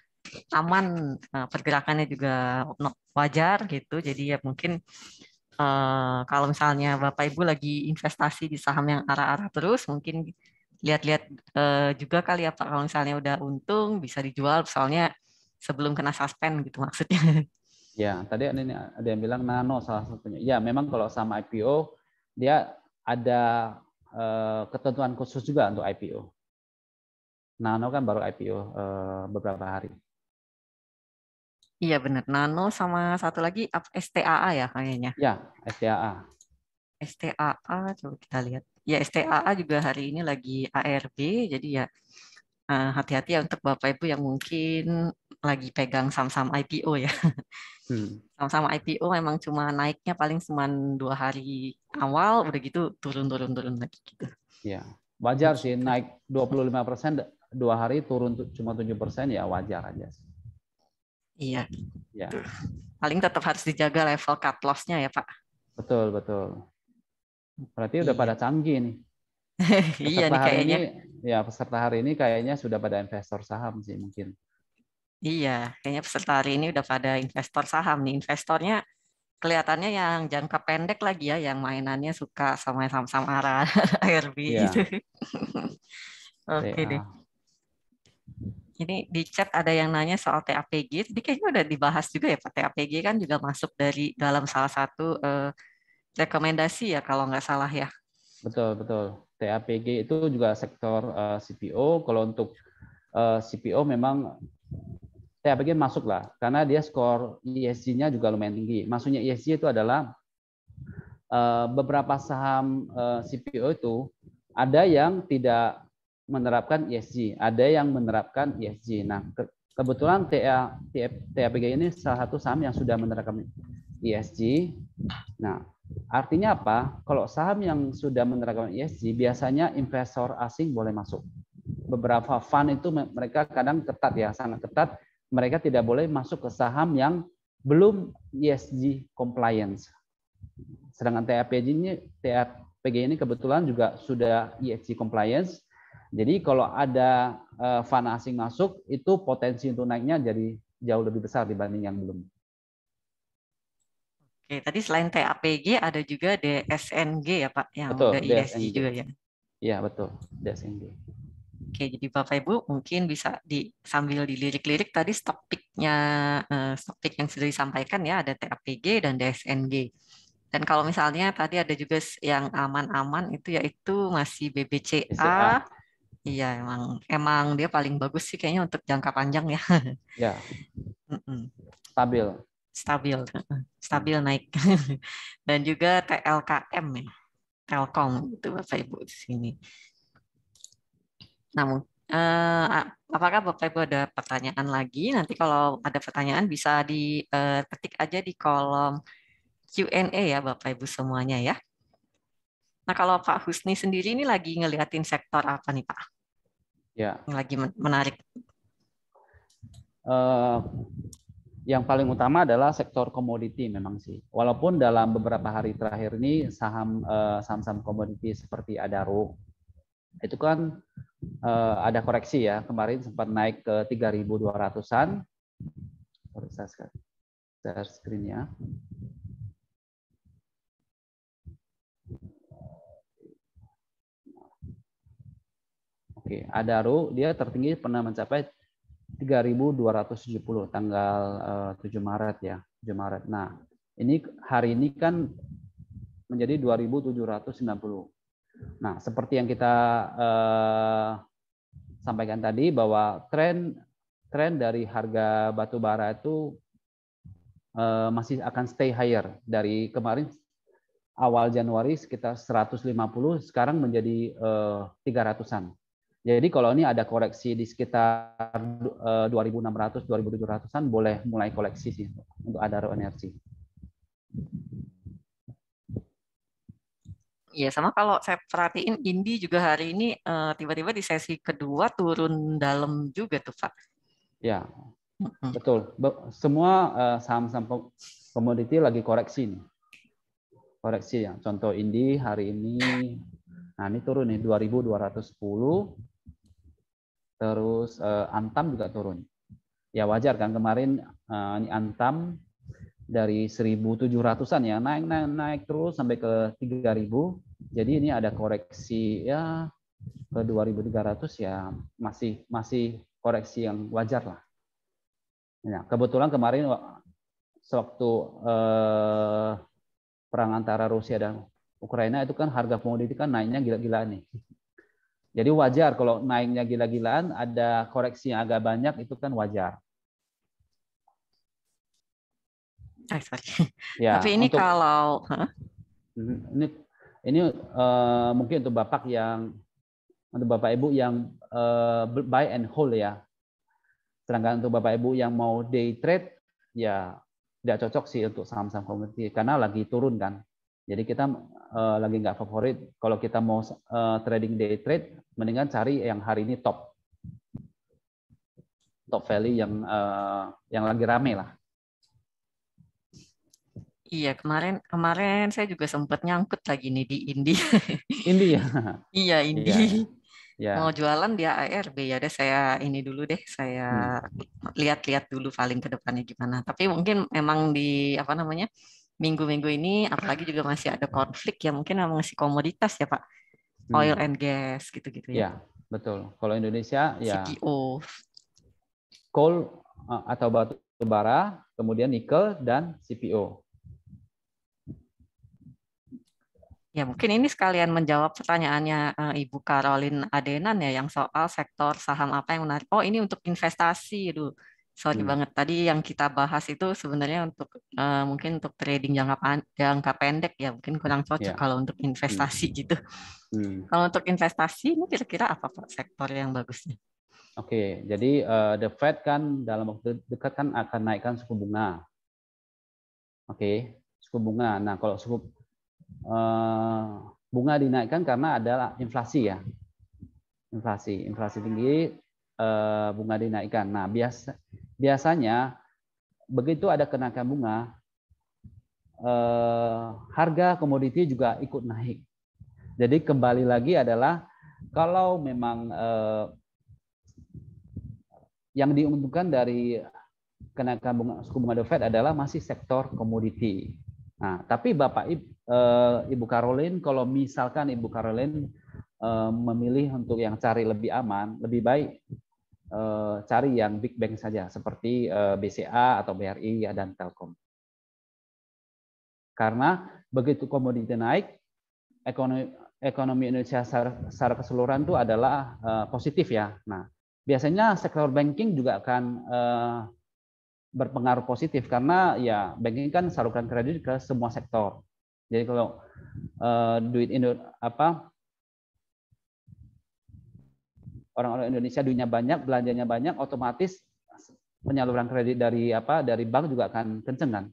aman, pergerakannya juga wajar gitu. Jadi ya mungkin kalau misalnya Bapak Ibu lagi investasi di saham yang arah-arah terus, mungkin lihat-lihat juga kali ya Pak, kalau misalnya udah untung bisa dijual, soalnya sebelum kena suspend gitu maksudnya. Ya, tadi ada yang bilang Nano salah satunya. Ya, memang kalau sama IPO dia ada ketentuan khusus juga untuk IPO. Nano kan baru IPO beberapa hari. Iya benar, Nano sama satu lagi STAA ya kayaknya. Ya, STAA. STAA, coba kita lihat. Ya STAA juga hari ini lagi ARB, jadi ya hati-hati ya untuk Bapak Ibu yang mungkin lagi pegang saham-saham IPO ya. Sama-sama IPO memang cuma naiknya paling cuma 2 hari awal, udah gitu turun lagi gitu. Ya, wajar sih Begitu. naik 25%, 2 hari turun cuma 7%, ya wajar aja sih. Iya, Ya, tuh. Paling tetap harus dijaga level cut loss-nya ya Pak. betul betul. Berarti udah Iya, pada canggih nih. iya Peserta nih hari kayaknya. ini, ya peserta hari ini kayaknya sudah pada investor saham sih mungkin. Iya, kayaknya peserta hari ini udah pada investor saham nih. Investornya kelihatannya yang jangka pendek lagi ya, yang mainannya suka sama saham-saham arah ARB gitu. Ya, Oke deh. TA. Ini di chat ada yang nanya soal TAPG. Jadi kayaknya udah dibahas juga ya Pak. TAPG kan juga masuk dari dalam salah satu rekomendasi ya kalau nggak salah ya. Betul, betul. TAPG itu juga sektor CPO. Kalau untuk CPO memang TAPG masuk lah, karena dia skor ESG-nya juga lumayan tinggi. Maksudnya ESG itu adalah beberapa saham CPO itu ada yang tidak menerapkan ESG, ada yang menerapkan ESG. Nah, kebetulan TAPG ini salah satu saham yang sudah menerapkan ESG. Nah, artinya apa? Kalau saham yang sudah menerapkan ESG, biasanya investor asing boleh masuk. Beberapa fund itu mereka kadang ketat ya, sangat ketat. Mereka tidak boleh masuk ke saham yang belum ESG compliance. Sedangkan TAPG ini kebetulan juga sudah ESG compliance. Jadi kalau ada fund asing masuk, itu potensi untuk naiknya jadi jauh lebih besar dibanding yang belum. Oke, tadi selain TAPG ada juga DSNG ya Pak, yang Betul, udah ESG DSNG. juga ya. Iya, betul, DSNG. Oke, jadi Bapak Ibu mungkin bisa sambil dilirik-lirik tadi stok pick yang sudah disampaikan ya, ada TAPG dan DSNG. Dan kalau misalnya tadi ada juga yang aman-aman itu yaitu masih BCA. BBCA. Iya, emang dia paling bagus sih kayaknya untuk jangka panjang ya. Ya, Mm-mm. stabil. Stabil, stabil naik. Dan juga TLKM ya, Telkom itu Bapak Ibu di sini. Namun, apakah Bapak Ibu ada pertanyaan lagi? Nanti kalau ada pertanyaan bisa diketik aja di kolom Q&A ya Bapak Ibu semuanya ya. Nah kalau Pak Husni sendiri ini lagi ngeliatin sektor apa nih Pak? Ya. Yang lagi menarik. Yang paling utama adalah sektor komoditi memang sih. Walaupun dalam beberapa hari terakhir ini saham-saham komoditi seperti Adaro itu kan ada koreksi ya. Kemarin sempat naik ke 3.200-an. Saya share screen-nya. Oke, Adaro dia tertinggi pernah mencapai 3.270 tanggal 7 Maret ya, 7 Maret. Nah, ini hari ini kan menjadi 2.790. Nah, seperti yang kita sampaikan tadi bahwa tren dari harga batu bara itu masih akan stay higher dari kemarin. awal Januari sekitar 150, sekarang menjadi 300-an. Jadi kalau ini ada koreksi di sekitar 2.600, 2.700-an, boleh mulai koleksi sih untuk Adaro Energi. Iya, sama kalau saya perhatiin Indi juga hari ini tiba-tiba di sesi kedua turun dalam juga tuh, Pak. Ya, Mm-mm. betul. Semua saham-saham komoditi lagi koreksi nih. Koreksi ya. Contoh Indi hari ini, nah ini turun nih 2.210. Terus Antam juga turun. Ya wajar kan, kemarin ini Antam dari 1.700-an ya naik terus sampai ke 3.000. Jadi ini ada koreksi ya ke 2.300 ya, masih koreksi yang wajar lah. Ya, kebetulan kemarin sewaktu perang antara Rusia dan Ukraina itu kan harga komoditi kan naiknya gila-gilaan nih. Jadi wajar kalau naiknya gila-gilaan, ada koreksi yang agak banyak, itu kan wajar. Sorry. Ya, Tapi ini untuk kalau ini mungkin untuk Bapak Ibu yang buy and hold ya. Sedangkan untuk Bapak Ibu yang mau day trade, ya tidak cocok sih untuk saham-saham komoditi karena lagi turun kan. Jadi kita lagi nggak favorit. Kalau kita mau trading day trade, mendingan cari yang hari ini top value yang lagi rame lah. iya, kemarin saya juga sempat nyangkut lagi nih di Indi. Indi ya. Iya, Indi. Iya, ya. Mau jualan dia ARB ya udah saya ini dulu deh, saya lihat-lihat dulu paling ke depannya gimana. Tapi mungkin memang di apa namanya? Minggu-minggu ini apalagi juga masih ada konflik ya, mungkin memang masih komoditas ya, Pak. Oil and gas gitu-gitu ya. Ya, betul. Kalau Indonesia ya CPO. coal atau batu bara, kemudian nikel dan CPO. Ya, mungkin ini sekalian menjawab pertanyaannya Ibu Caroline Adenan ya, yang soal sektor saham apa yang menarik. Oh, ini untuk investasi, Aduh. Sorry banget. Tadi yang kita bahas itu sebenarnya untuk mungkin untuk trading jangka pendek ya, mungkin kurang cocok Ya. kalau untuk investasi gitu. Kalau untuk investasi ini kira-kira apa Pak sektor yang bagusnya? Oke, jadi the Fed kan dalam waktu dekat kan akan naikkan suku bunga. Oke, suku bunga. Nah, kalau bunga dinaikkan karena adalah inflasi ya. Inflasi tinggi, bunga dinaikkan. Nah, biasanya begitu ada kenaikan bunga, harga komoditi juga ikut naik. Jadi kembali lagi adalah kalau memang yang diuntungkan dari kenaikan suku bunga The Fed adalah masih sektor komoditi. Nah, tapi Ibu Caroline, kalau misalkan Ibu Caroline memilih untuk yang cari lebih aman, lebih baik cari yang big bank saja seperti BCA atau BRI dan Telkom. Karena begitu komoditi naik, ekonomi Indonesia secara keseluruhan itu adalah positif ya. Nah, biasanya sektor banking juga akan berpengaruh positif karena ya banking kan salurkan kredit ke semua sektor. Jadi kalau orang-orang Indonesia duitnya banyak, belanjanya banyak, otomatis penyaluran kredit dari bank juga akan kenceng kan.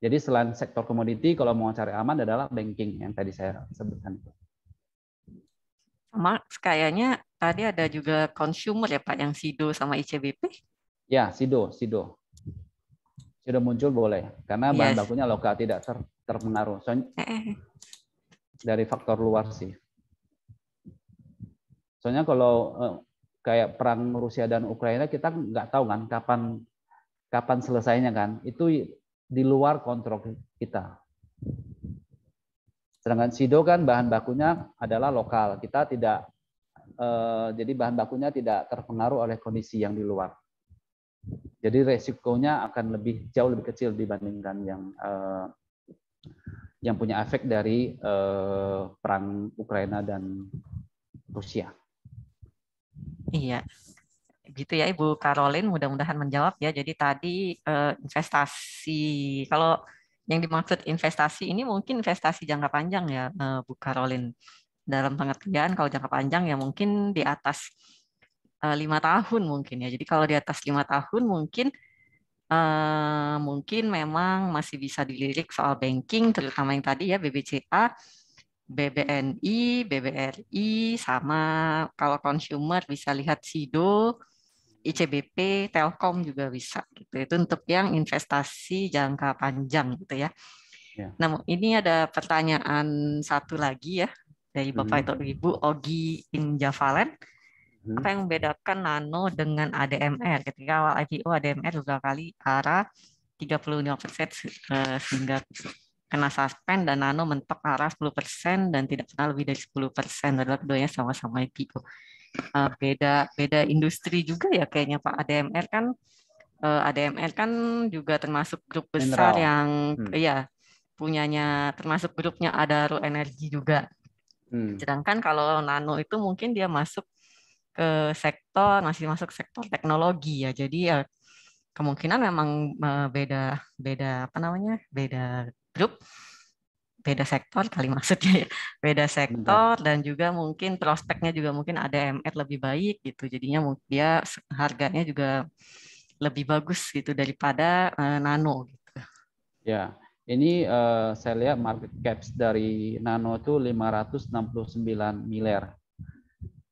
Jadi selain sektor komoditi, kalau mau cari aman adalah banking yang tadi saya sebutkan. Sama kayaknya tadi ada juga consumer ya Pak, yang SIDO sama ICBP. Ya, SIDO. Sudah muncul boleh, karena bahan bakunya lokal, tidak terpengaruh. Dari faktor luar sih. Soalnya kalau kayak perang Rusia dan Ukraina, kita nggak tahu kan kapan selesainya kan. Itu di luar kontrol kita. Sedangkan SIDO kan bahan bakunya adalah lokal. Kita tidak, jadi bahan bakunya tidak terpengaruh oleh kondisi yang di luar. Jadi resikonya akan jauh lebih kecil dibandingkan yang punya efek dari perang Ukraina dan Rusia. Iya, gitu ya Ibu Caroline, mudah-mudahan menjawab ya. Jadi tadi investasi, kalau yang dimaksud investasi ini mungkin investasi jangka panjang ya, Bu Karolin. Dalam pengertian kalau jangka panjang ya mungkin di atas 5 tahun mungkin ya. Jadi kalau di atas 5 tahun mungkin memang masih bisa dilirik soal banking, terutama yang tadi ya BBCA, BBNI, BBRI, sama kalau consumer bisa lihat SIDO, ICBP, Telkom juga bisa gitu. Itu untuk yang investasi jangka panjang gitu ya. Ya. Nah, ini ada pertanyaan satu lagi ya dari Bapak atau Ibu Ogi Injavalen. Apa yang membedakan Nano dengan ADMR? Ketika awal IPO ADMR juga kali arah 35% sehingga kena suspend, dan Nano mentok arah 10% dan tidak pernah lebih dari 10%. Adalah keduanya sama-sama IPO. Beda industri juga ya kayaknya Pak. ADMR kan juga termasuk grup besar Mineral. yang ya punyanya, termasuk grupnya Adaro Energi juga. Sedangkan kalau Nano itu mungkin dia masuk ke masih masuk sektor teknologi ya. Jadi ya kemungkinan memang beda grup, beda sektor kali maksudnya ya. Beda sektor dan juga mungkin prospeknya juga mungkin ADMR lebih baik gitu. Jadinya dia harganya juga lebih bagus gitu daripada Nano gitu. Ya. Ini saya lihat market caps dari Nano itu 569 miliar.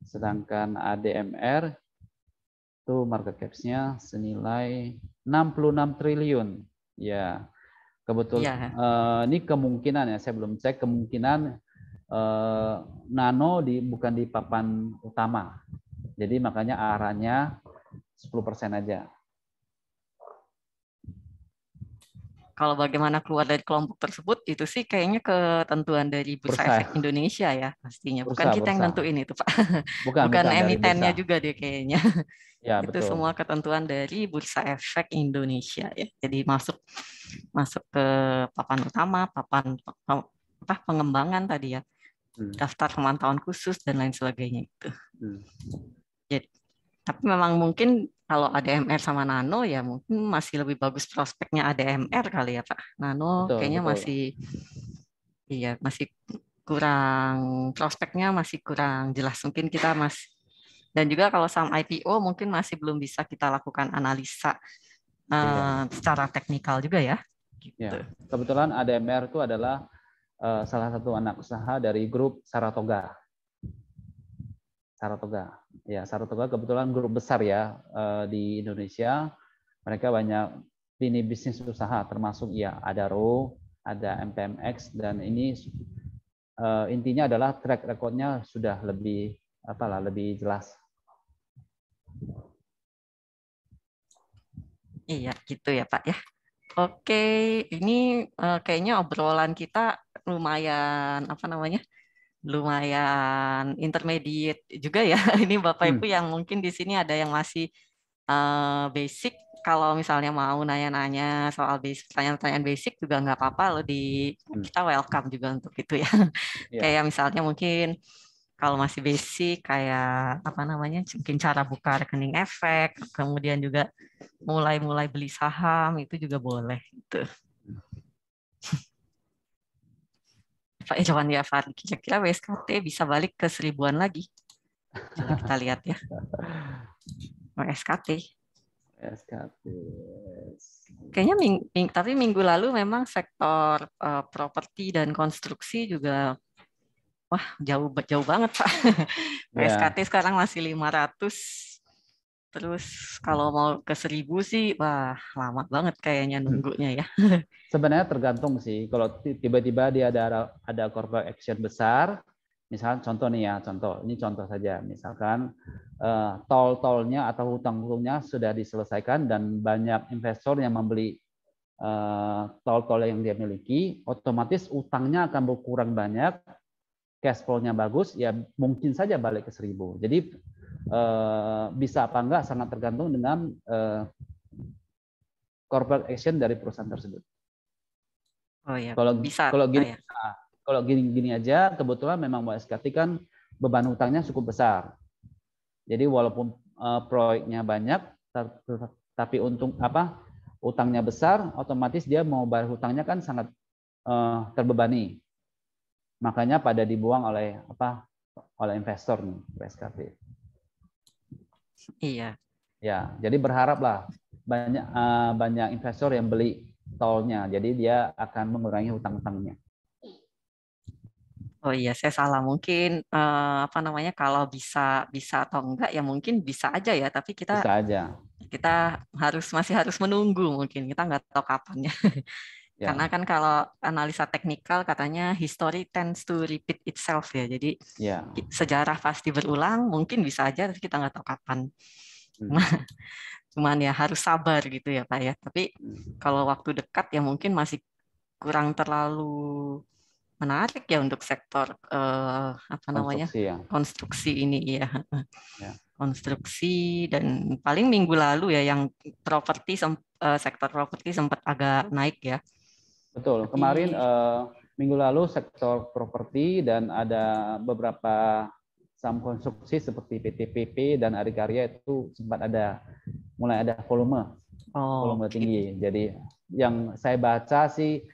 Sedangkan ADMR itu market caps-nya senilai 66 triliun. Ya, kebetulan ini kemungkinan ya, saya belum cek, kemungkinan Nano bukan di papan utama. Jadi makanya arahnya 10% aja. Kalau bagaimana keluar dari kelompok tersebut, itu sih kayaknya ketentuan dari Bursa Efek Indonesia ya pastinya. Bukan kita yang nentuin itu Pak. Bukan emitennya juga dia kayaknya. Ya, itu betul. semua ketentuan dari Bursa Efek Indonesia ya. Jadi masuk ke papan utama, papan pengembangan tadi ya. Daftar pemantauan khusus dan lain sebagainya itu. Jadi, tapi memang mungkin kalau ADMR sama Nano ya mungkin masih lebih bagus prospeknya ADMR kali ya Pak. Nano kayaknya masih kurang, prospeknya masih kurang jelas. Mungkin kita dan juga kalau saham IPO mungkin masih belum bisa kita lakukan analisa secara teknikal juga ya. Gitu. Ya. Kebetulan ADMR itu adalah salah satu anak usaha dari grup Saratoga. Ya, Saratoga kebetulan grup besar ya di Indonesia. Mereka banyak lini bisnis usaha, termasuk ya Adaro, ada MPMX, dan ini intinya adalah track recordnya sudah lebih jelas. Iya, gitu ya Pak ya. Oke, ini kayaknya obrolan kita lumayan lumayan intermediate juga ya. Ini Bapak Ibu yang mungkin di sini ada yang masih basic. Kalau misalnya mau nanya-nanya soal pertanyaan-pertanyaan basic juga nggak apa-apa loh, kita welcome juga untuk itu ya. Kayak misalnya mungkin kalau masih basic kayak mungkin cara buka rekening efek, kemudian juga mulai beli saham itu juga boleh gitu. Pak Irwan ya Fadli, kira-kira WSKT bisa balik ke 1000-an lagi. Coba kita lihat ya. WSKT. Kayaknya tapi minggu lalu memang sektor properti dan konstruksi juga jauh banget Pak. WSKT sekarang masih 500. Terus kalau mau ke 1000 sih, lama banget kayaknya nunggunya ya. Sebenarnya tergantung sih. Kalau tiba-tiba dia ada corporate action besar, misalkan contoh nih ya, ini contoh saja. Misalkan tol-tolnya atau hutang-hutangnya sudah diselesaikan dan banyak investor yang membeli tol-tol yang dia miliki, otomatis utangnya akan berkurang banyak, cash flow-nya bagus, ya mungkin saja balik ke 1000. Jadi bisa apa enggak sangat tergantung dengan corporate action dari perusahaan tersebut. Oh ya, bisa. Kalau gini aja, kebetulan memang WSKT kan beban hutangnya cukup besar. Jadi walaupun proyeknya banyak, tapi utangnya besar, otomatis dia mau bayar hutangnya kan sangat terbebani. Makanya pada dibuang oleh investor nih, PSKP. Iya. Ya, jadi berharaplah banyak investor yang beli tolnya, jadi dia akan mengurangi hutang-hutangnya. Oh iya, saya salah. Mungkin apa namanya, kalau bisa atau enggak ya mungkin bisa aja ya, tapi kita Bisa aja. masih harus menunggu, mungkin kita nggak tahu kapan ya. Karena Ya, kan kalau analisa teknikal katanya history tends to repeat itself ya. Jadi ya. sejarah pasti berulang, mungkin bisa aja tapi kita nggak tahu kapan. Hmm. Cuman ya harus sabar gitu ya Pak ya. Tapi kalau waktu dekat ya mungkin masih kurang terlalu menarik ya untuk sektor apa namanya, Konstruksi ya. konstruksi ini ya. Ya. Konstruksi, dan paling minggu lalu ya yang sektor properti sempat agak naik ya. Betul. Tapi Kemarin minggu lalu sektor properti dan ada beberapa saham konstruksi seperti PTPP dan Adikarya itu sempat mulai ada volume gitu. tinggi. Jadi yang saya baca sih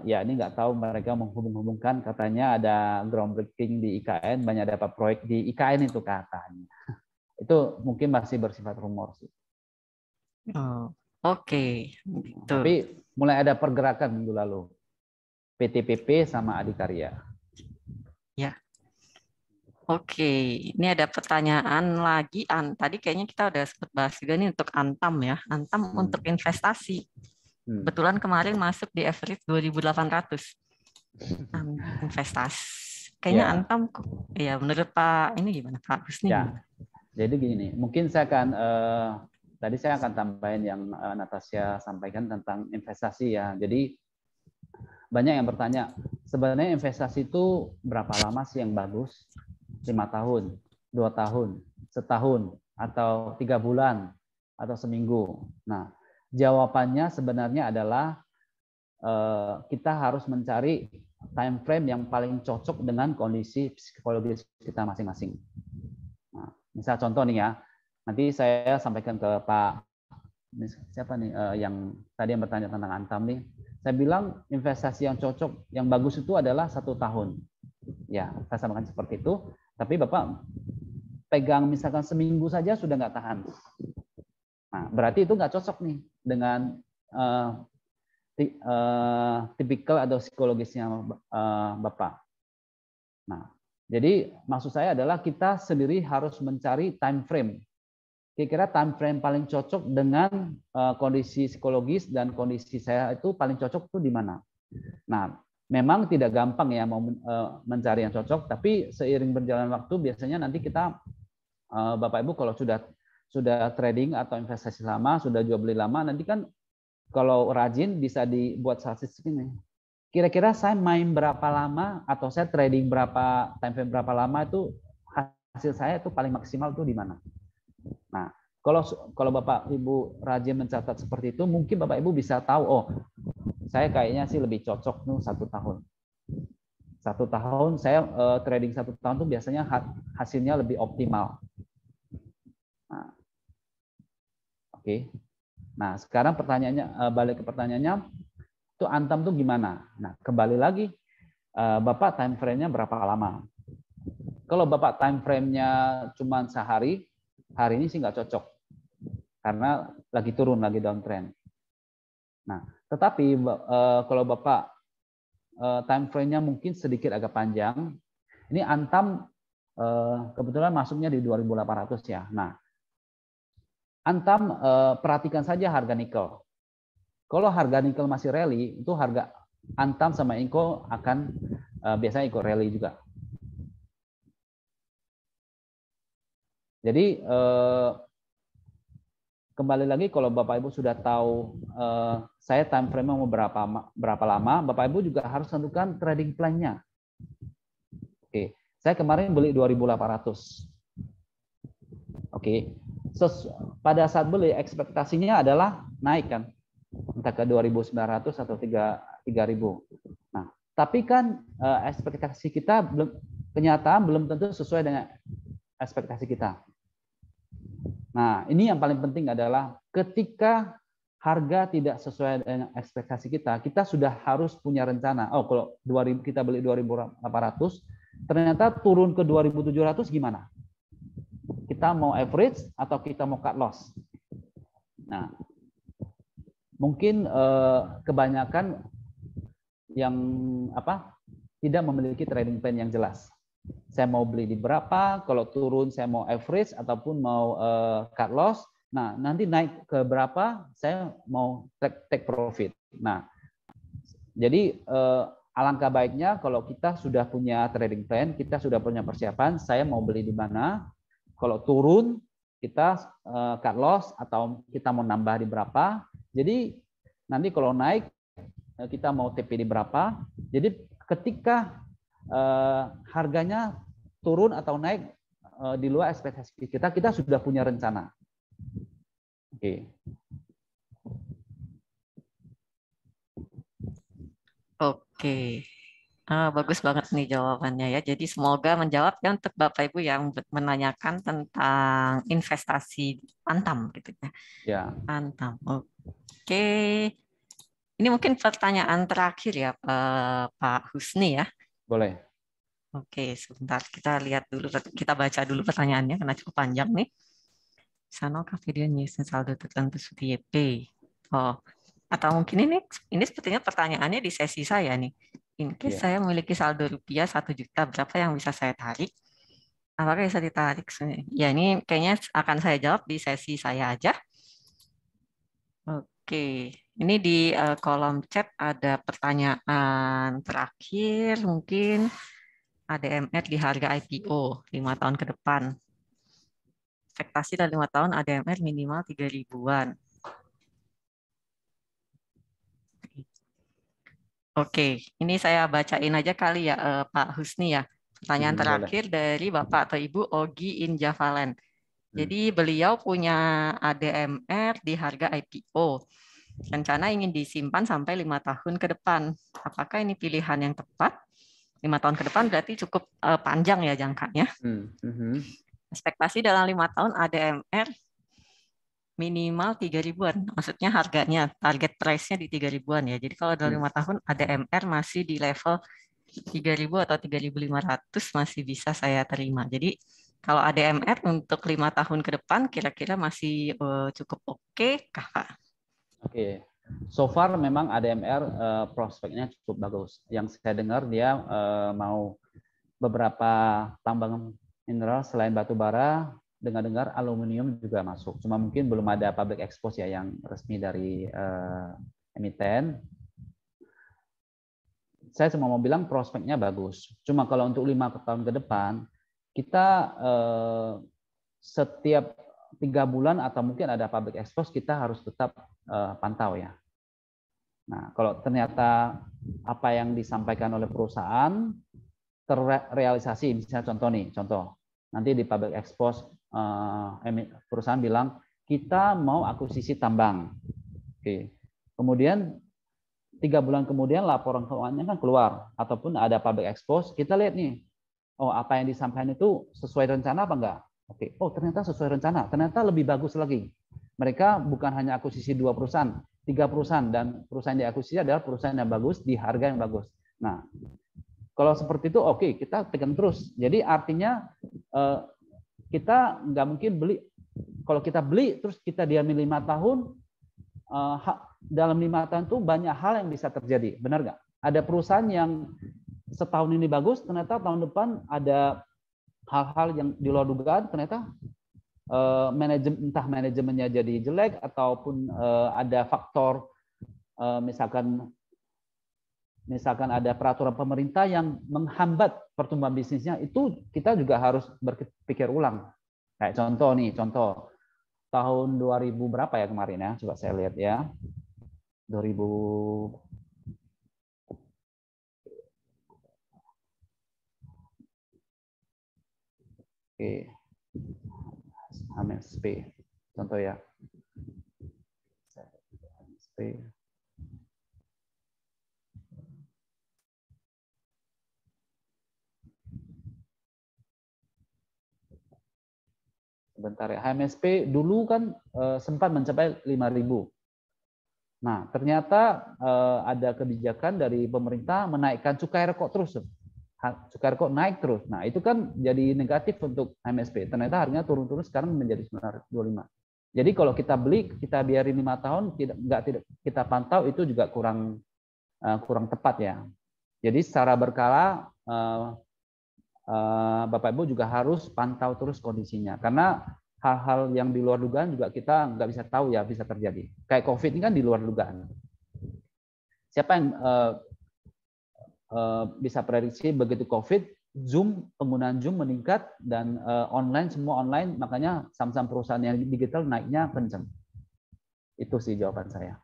ya ini nggak tahu mereka menghubung-hubungkan, katanya ada groundbreaking di IKN, banyak dapat proyek di IKN itu katanya. Itu mungkin masih bersifat rumor sih. Oh, oke, gitu. Tapi mulai ada pergerakan minggu lalu. PTPP sama Adikarya. Ya, oke. Ini ada pertanyaan lagi. Tadi kayaknya kita udah sempat bahas juga nih untuk Antam ya. Antam untuk investasi. Kebetulan kemarin masuk di average 2.800. Investasi. Kayaknya Ya, Antam, ya menurut Pak ini gimana? Pak Husni ya. gimana? Jadi gini, mungkin tadi saya akan tambahin yang Natasha sampaikan tentang investasi ya. Jadi banyak yang bertanya, sebenarnya investasi itu berapa lama sih yang bagus? 5 tahun, 2 tahun, setahun, atau 3 bulan, atau seminggu. Nah, jawabannya sebenarnya adalah kita harus mencari time frame yang paling cocok dengan kondisi psikologis kita masing-masing. Nah, misal contoh nih ya, nanti saya sampaikan ke Pak siapa nih yang tadi yang bertanya tentang Antam nih. Saya bilang investasi yang cocok, yang bagus itu adalah 1 tahun. Ya, saya sampaikan seperti itu. Tapi Bapak pegang misalkan seminggu saja sudah nggak tahan. Nah, berarti itu nggak cocok nih dengan tipikal atau psikologisnya Bapak. Nah, jadi maksud saya adalah kita sendiri harus mencari time frame. Kira-kira time frame paling cocok dengan kondisi psikologis dan kondisi saya itu paling cocok itu di mana. Nah, memang tidak gampang ya mau mencari yang cocok, tapi seiring berjalan waktu biasanya nanti kita Bapak Ibu kalau sudah trading atau investasi lama, sudah jual beli lama, nanti kan kalau rajin bisa dibuat statistik ini. Kira-kira saya main berapa lama atau saya trading berapa time frame berapa lama itu hasil saya itu paling maksimal itu di mana. Nah, kalau Bapak Ibu rajin mencatat seperti itu, mungkin Bapak Ibu bisa tahu, oh, saya kayaknya sih lebih cocok nih 1 tahun. 1 tahun saya trading 1 tahun itu biasanya hasilnya lebih optimal. Nah, oke. Nah, sekarang pertanyaannya balik ke pertanyaannya, itu Antam tuh gimana? Nah, kembali lagi, Bapak time frame-nya berapa lama? Kalau Bapak time frame-nya cuma sehari, hari ini sih nggak cocok. Karena lagi turun, lagi downtrend. Nah, tetapi kalau Bapak time frame-nya mungkin sedikit agak panjang, ini Antam kebetulan masuknya di 2.800 ya. Nah, Antam perhatikan saja harga nikel. Kalau harga nikel masih rally, itu harga Antam sama Inco akan biasanya ikut rally juga. Jadi kembali lagi kalau Bapak Ibu sudah tahu saya time frame mau berapa lama, Bapak Ibu juga harus tentukan trading plan-nya. Oke, saya kemarin beli 2.800. Oke. Pada saat beli ekspektasinya adalah naik kan. Entah ke 2.900 atau 3.000. Nah, tapi kan ekspektasi kita kenyataan belum tentu sesuai dengan ekspektasi kita. Nah, ini yang paling penting adalah ketika harga tidak sesuai dengan ekspektasi kita, kita sudah harus punya rencana. Oh, kalau 2000 kita beli 2.800, ternyata turun ke 2.700 gimana? Kita mau average atau kita mau cut loss? Nah, mungkin kebanyakan yang tidak memiliki trading plan yang jelas. Saya mau beli di berapa, kalau turun saya mau average ataupun mau cut loss. Nah, nanti naik ke berapa, saya mau take profit. Nah, jadi alangkah baiknya kalau kita sudah punya trading plan, kita sudah punya persiapan, saya mau beli di mana, kalau turun kita cut loss atau kita mau nambah di berapa. Jadi nanti kalau naik kita mau TP di berapa. Jadi ketika harganya turun atau naik di luar ekspektasi kita, kita sudah punya rencana. Oke. Oke. Bagus banget nih jawabannya ya. Jadi semoga menjawab ya untuk Bapak Ibu yang menanyakan tentang investasi Antam gitu ya. Ya. Antam. Oke. Ini mungkin pertanyaan terakhir ya Pak Husni ya. Boleh. Oke, sebentar kita lihat dulu, kita baca dulu pertanyaannya karena cukup panjang nih. Sanokah video news saldo tertentu seperti YP? Oh, atau mungkin ini sepertinya pertanyaannya di sesi saya nih. In case saya memiliki saldo rupiah 1 juta, berapa yang bisa saya tarik? Apakah bisa ditarik? Ya, ini kayaknya akan saya jawab di sesi saya aja. Oke, ini di kolom chat ada pertanyaan terakhir, mungkin ADMR di harga IPO 5 tahun ke depan. Ekspektasi dalam 5 tahun ADMR minimal 3 ribuan. Oke, ini saya bacain aja kali ya Pak Husni ya. Pertanyaan terakhir dari Bapak atau Ibu Ogi Injavalen. Jadi beliau punya ADMR di harga IPO. Rencana ingin disimpan sampai 5 tahun ke depan. Apakah ini pilihan yang tepat? 5 tahun ke depan berarti cukup panjang ya jangkanya. Ekspektasi dalam 5 tahun ADMR minimal 3 ribuan. Maksudnya harganya, target price-nya di 3 ribuan ya. Jadi kalau dalam 5 tahun ADMR masih di level 3.000 atau 3.500 masih bisa saya terima. Jadi kalau ADMR untuk 5 tahun ke depan kira-kira masih cukup oke kah Pak? Oke. So far memang ADMR prospeknya cukup bagus. Yang saya dengar dia mau beberapa tambang mineral selain batu bara, dengar-dengar aluminium juga masuk. Cuma mungkin belum ada public expose ya yang resmi dari emiten. Saya cuma mau bilang prospeknya bagus. Cuma kalau untuk 5 tahun ke depan, kita setiap 3 bulan atau mungkin ada public expose, kita harus tetap pantau ya. Nah, kalau ternyata apa yang disampaikan oleh perusahaan terrealisasi, misalnya contoh nanti di public expose perusahaan bilang kita mau akuisisi tambang, oke, kemudian 3 bulan kemudian laporan keuangannya kan keluar ataupun ada public expose, kita lihat nih, oh apa yang disampaikan itu sesuai rencana apa enggak? Oke, oh ternyata sesuai rencana, ternyata lebih bagus lagi. Mereka bukan hanya akuisisi 2 perusahaan, 3 perusahaan, dan perusahaan yang diakuisisi adalah perusahaan yang bagus di harga yang bagus. Nah, kalau seperti itu oke, kita tekan terus. Jadi artinya kita nggak mungkin beli. Kalau kita beli terus kita diamin 5 tahun, dalam 5 tahun itu banyak hal yang bisa terjadi. Benar nggak? Ada perusahaan yang setahun ini bagus, ternyata tahun depan ada hal-hal yang di luar dugaan, ternyata entah manajemennya jadi jelek ataupun ada faktor misalkan ada peraturan pemerintah yang menghambat pertumbuhan bisnisnya, itu kita juga harus berpikir ulang. Kayak contoh tahun 2000 berapa ya kemarin ya, coba saya lihat ya, 2000 MSP contoh ya, MSP. Sebentar ya, HMSP dulu kan sempat mencapai 5.000. Nah, ternyata ada kebijakan dari pemerintah menaikkan cukai rokok terus. Cukai rokok naik terus. Nah, itu kan jadi negatif untuk MSP. Ternyata harganya turun-turun sekarang menjadi 925. Jadi kalau kita beli, kita biarin 5 tahun, tidak kita pantau, itu juga kurang tepat ya. Jadi secara berkala Bapak Ibu juga harus pantau terus kondisinya, karena hal-hal yang di luar dugaan juga kita nggak bisa tahu ya, bisa terjadi. Kayak COVID ini kan di luar dugaan. Siapa yang bisa prediksi begitu COVID, penggunaan Zoom meningkat dan online, semua online, makanya saham-saham perusahaan yang digital naiknya kencang. Itu sih jawaban saya.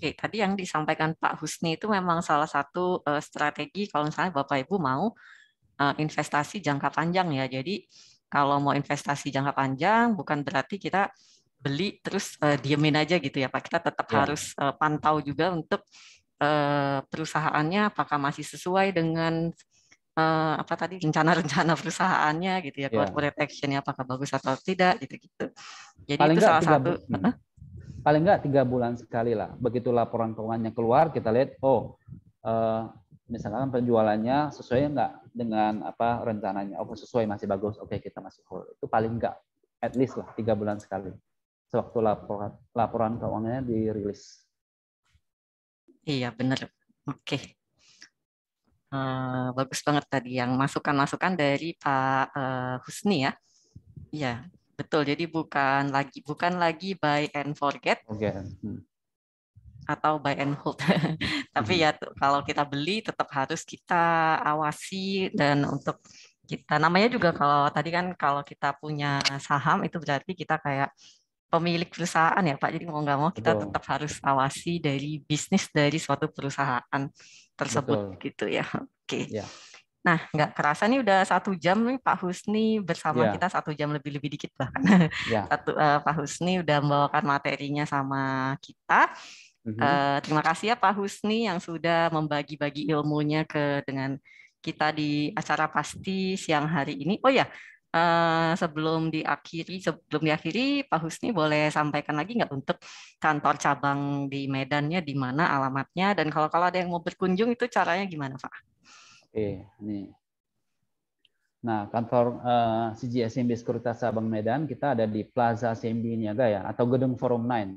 Oke, tadi yang disampaikan Pak Husni itu memang salah satu strategi kalau misalnya Bapak Ibu mau investasi jangka panjang ya. Jadi kalau mau investasi jangka panjang bukan berarti kita beli terus diemin aja gitu ya Pak. Kita tetap harus pantau juga untuk perusahaannya apakah masih sesuai dengan apa tadi rencana-rencana perusahaannya gitu ya, corporate action-nya apakah bagus atau tidak gitu-gitu. Jadi Paling itu nggak salah satu. paling nggak 3 bulan sekali lah. Begitu laporan keuangannya keluar, kita lihat, misalkan penjualannya sesuai nggak dengan apa rencananya. Oh, sesuai, masih bagus. Oke, kita masih hold. Itu paling nggak, at least lah 3 bulan sekali. Sewaktu laporan keuangannya dirilis. Iya benar. Oke. Bagus banget tadi yang masukan-masukan dari Pak Husni ya. Iya, betul. Jadi bukan lagi buy and forget atau buy and hold. Tapi ya kalau kita beli tetap harus kita awasi, dan untuk kita namanya juga kalau tadi kan kalau kita punya saham itu berarti kita kayak pemilik perusahaan ya Pak. Jadi mau nggak mau kita tetap harus awasi dari bisnis dari suatu perusahaan tersebut gitu ya. Oke. Nah, nggak kerasa nih udah 1 jam nih Pak Husni bersama kita, 1 jam lebih dikit bahkan. Pak Husni udah membawakan materinya sama kita. Terima kasih ya Pak Husni yang sudah membagi-bagi ilmunya dengan kita di acara Pasti siang hari ini. Oh ya, sebelum diakhiri, Pak Husni boleh sampaikan lagi nggak untuk kantor cabang di Medannya di mana alamatnya, dan kalau ada yang mau berkunjung itu caranya gimana Pak? Oke, nih. Nah, kantor CGSMB Sekuritas Cabang Medan kita ada di Plaza CMB Niaga ya, atau Gedung Forum 9.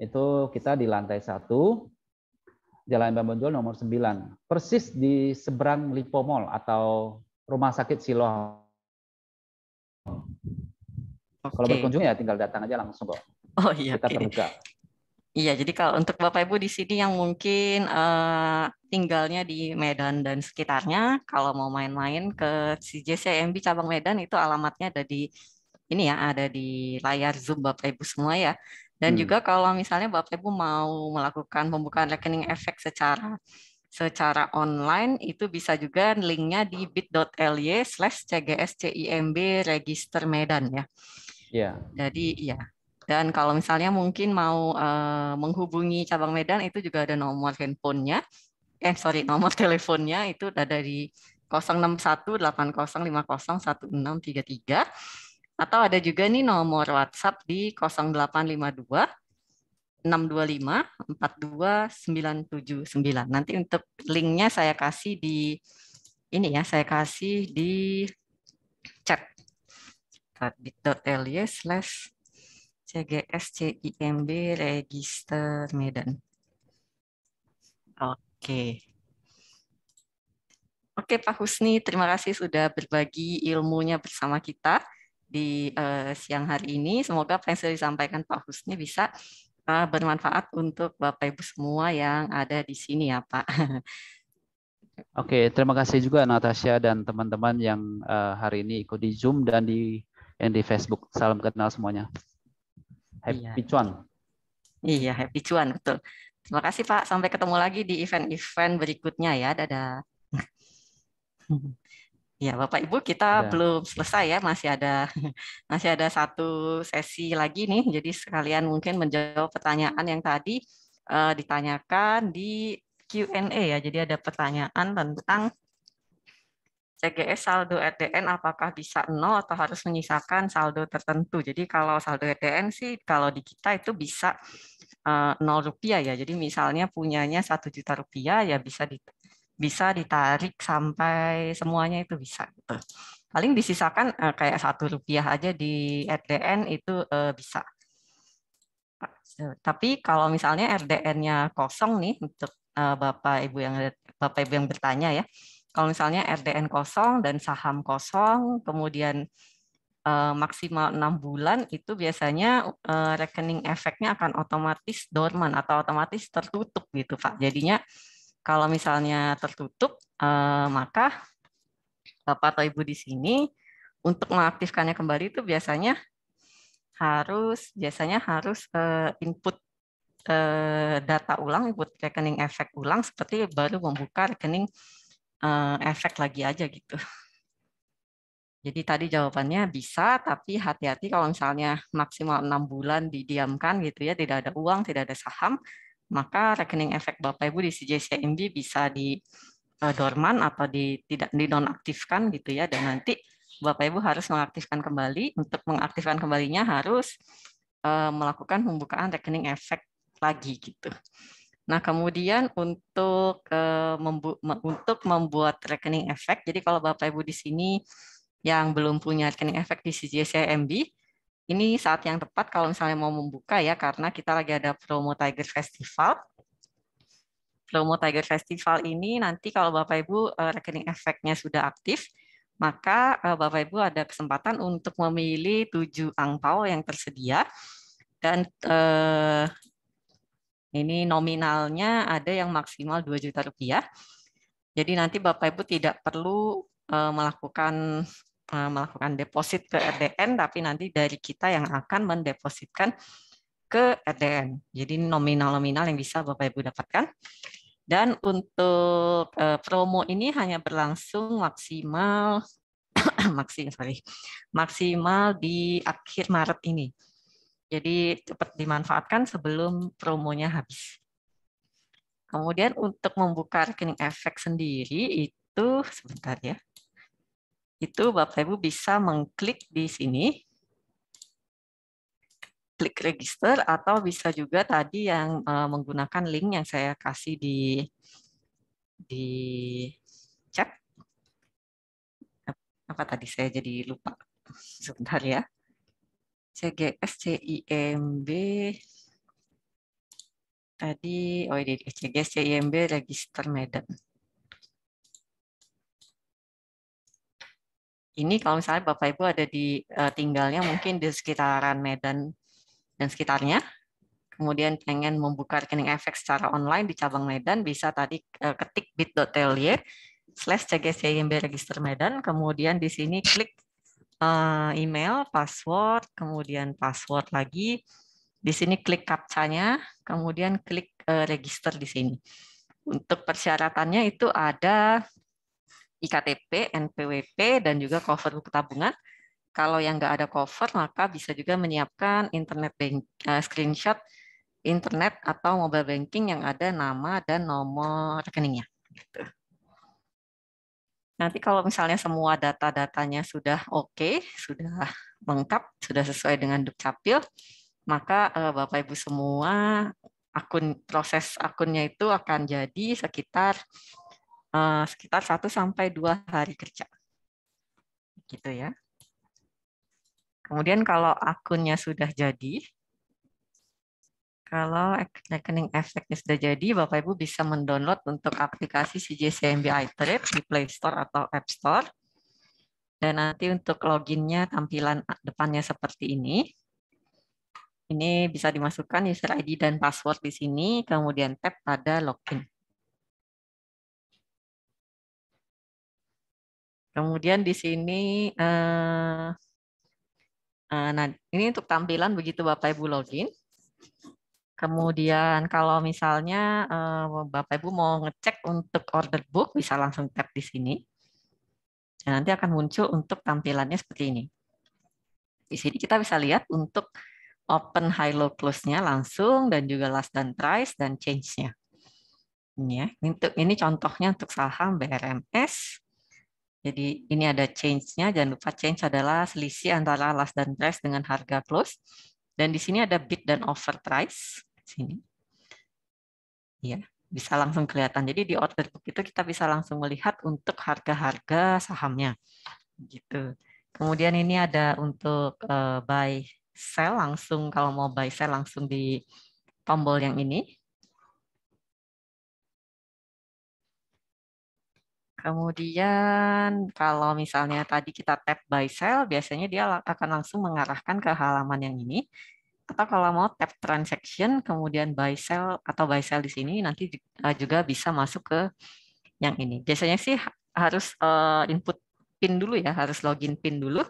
Itu kita di lantai 1, Jalan Bambonjol nomor 9. Persis di seberang Lipo Mall atau Rumah Sakit Siloam. Kalau berkunjung ya tinggal datang aja langsung kok. Oh iya, kita terbuka. Iya, jadi kalau untuk Bapak Ibu di sini yang mungkin tinggalnya di Medan dan sekitarnya, kalau mau main-main ke CJCMB cabang Medan itu alamatnya ada di ini ya, ada di layar Zoom Bapak Ibu semua ya. Dan juga kalau misalnya Bapak Ibu mau melakukan pembukaan rekening efek secara online, itu bisa juga linknya di bit.ly/cgscimb register Medan ya. Iya. Jadi ya. Dan kalau misalnya mungkin mau menghubungi cabang Medan itu juga ada nomor handphonenya, nomor teleponnya itu ada di 06180501633, atau ada juga nih nomor WhatsApp di 0852 625 42979. Nanti untuk linknya saya kasih di ini ya, saya kasih di chat bit.ly/cgscimb register Medan. Oke. Oke Pak Husni, terima kasih sudah berbagi ilmunya bersama kita di siang hari ini. Semoga apa yang sudah disampaikan Pak Husni bisa bermanfaat untuk Bapak Ibu semua yang ada di sini ya Pak. Oke, terima kasih juga Natasha dan teman-teman yang hari ini ikut di Zoom dan di Facebook. Salam kenal semuanya. Happy cuan. Iya, happy cuan, betul. Terima kasih Pak. Sampai ketemu lagi di event-event berikutnya ya. Dadah. Ya, Bapak Ibu, kita belum selesai ya, masih ada 1 sesi lagi nih. Jadi sekalian mungkin menjawab pertanyaan yang tadi ditanyakan di Q&A ya. Jadi ada pertanyaan tentang CGS saldo RDN apakah bisa 0 atau harus menyisakan saldo tertentu. Jadi kalau saldo RDN sih kalau di kita itu bisa 0 rupiah ya. Jadi misalnya punyanya 1 juta rupiah ya bisa ditarik sampai semuanya itu bisa gitu. Paling disisakan kayak 1 rupiah aja di RDN itu bisa. Tapi kalau misalnya RDN-nya kosong nih untuk Bapak Ibu yang bertanya ya. Kalau misalnya RDN kosong dan saham kosong, kemudian maksimal 6 bulan itu biasanya rekening efeknya akan otomatis dorman atau otomatis tertutup gitu Pak. Jadinya kalau misalnya tertutup, maka Bapak atau Ibu di sini untuk mengaktifkannya kembali itu biasanya harus input data ulang, input rekening efek ulang seperti baru membuka rekening efek lagi aja gitu. Jadi tadi jawabannya bisa, tapi hati-hati kalau misalnya maksimal 6 bulan didiamkan gitu ya, tidak ada uang, tidak ada saham, maka rekening efek Bapak Ibu di CJCMB bisa di dorman atau tidak dinonaktifkan gitu ya, dan nanti Bapak Ibu harus mengaktifkan kembali. Untuk mengaktifkan kembalinya harus melakukan pembukaan rekening efek lagi gitu. Nah, kemudian untuk membuat rekening efek, jadi kalau Bapak Ibu di sini yang belum punya rekening efek di CJCMB, ini saat yang tepat kalau misalnya mau membuka ya, karena kita lagi ada promo Tiger Festival. Promo Tiger Festival ini nanti kalau Bapak Ibu rekening efeknya sudah aktif, maka Bapak Ibu ada kesempatan untuk memilih 7 angpau yang tersedia, dan ini nominalnya ada yang maksimal 2 juta rupiah. Jadi nanti Bapak Ibu tidak perlu melakukan deposit ke RDN, tapi nanti dari kita yang akan mendepositkan ke RDN. Jadi nominal-nominal yang bisa Bapak Ibu dapatkan. Dan untuk promo ini hanya berlangsung maksimal di akhir Maret ini. Jadi cepat dimanfaatkan sebelum promonya habis. Kemudian untuk membuka rekening efek sendiri itu sebentar ya. Itu Bapak Ibu bisa mengklik di sini, klik register, atau bisa juga tadi yang menggunakan link yang saya kasih di chat. Apa tadi saya jadi lupa. Sebentar ya. CGS CIMB tadi, oh ini CGS CIMB register Medan. Ini kalau misalnya Bapak Ibu ada di tinggalnya mungkin di sekitaran Medan dan sekitarnya, kemudian pengen membuka rekening efek secara online di cabang Medan, bisa tadi ketik bit.ly/CGSCIMB register Medan, kemudian di sini klik email, password, kemudian password lagi, di sini klik captcha-nya, kemudian klik register di sini. Untuk persyaratannya itu ada IKTP, NPWP, dan juga cover buku tabungan. Kalau yang nggak ada cover, maka bisa juga menyiapkan screenshot internet atau mobile banking yang ada nama dan nomor rekeningnya. Gitu. Nanti kalau misalnya semua data-datanya sudah oke, sudah lengkap, sudah sesuai dengan Dukcapil, maka Bapak Ibu semua proses akunnya itu akan jadi sekitar 1-2 hari kerja. Gitu ya. Kemudian kalau akunnya sudah jadi, kalau rekening efeknya sudah jadi, Bapak Ibu bisa mendownload untuk aplikasi CJCMB iTrade di Play Store atau App Store. Dan nanti untuk loginnya tampilan depannya seperti ini. Ini bisa dimasukkan user ID dan password di sini, kemudian tap pada login. Kemudian di sini, nah ini untuk tampilan begitu Bapak Ibu login. Kemudian kalau misalnya Bapak Ibu mau ngecek untuk order book, bisa langsung tap di sini. Dan nanti akan muncul untuk tampilannya seperti ini. Di sini kita bisa lihat untuk open, high, low, close-nya langsung, dan juga last dan price, dan change-nya. Ini ya, ini contohnya untuk saham BRMS. Jadi ini ada change-nya, jangan lupa change adalah selisih antara last dan price dengan harga close. Dan di sini ada bid dan offer price. Sini. Ya, bisa langsung kelihatan. Jadi di order book itu kita bisa langsung melihat untuk harga-harga sahamnya. Gitu. Kemudian ini ada untuk buy sell langsung, kalau mau buy sell langsung di tombol yang ini. Kemudian kalau misalnya tadi kita tap buy sell, biasanya dia akan langsung mengarahkan ke halaman yang ini. Atau kalau mau tap transaction, kemudian buy sell atau buy sell di sini, nanti juga bisa masuk ke yang ini. Biasanya sih harus input PIN dulu ya, harus login PIN dulu.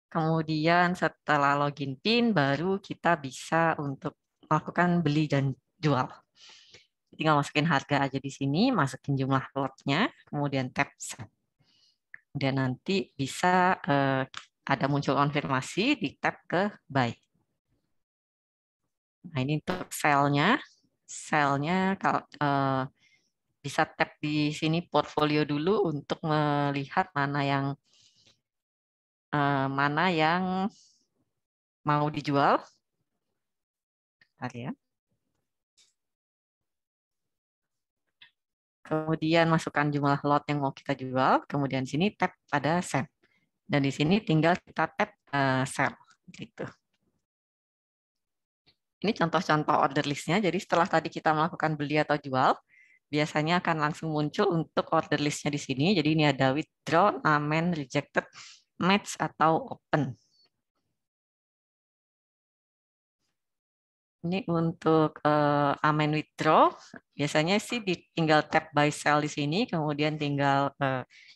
Kemudian setelah login PIN, baru kita bisa untuk melakukan beli dan jual. Tinggal masukin harga aja di sini, masukin jumlah lotnya, kemudian tap sell. Kemudian nanti bisa ada muncul konfirmasi, di tap ke buy. Nah ini untuk sell-nya. Sell-nya kalau bisa tap di sini portfolio dulu untuk melihat mana yang mau dijual. Bentar ya. Kemudian masukkan jumlah lot yang mau kita jual. Kemudian sini tap pada sell. Dan di sini tinggal kita tap sell. Gitu. Ini contoh-contoh order listnya. Jadi setelah tadi kita melakukan beli atau jual, biasanya akan langsung muncul untuk order listnya di sini. Jadi ini ada withdraw, amend, rejected, match, atau open. Ini untuk amend withdraw, biasanya sih tinggal tap buy sell di sini, kemudian tinggal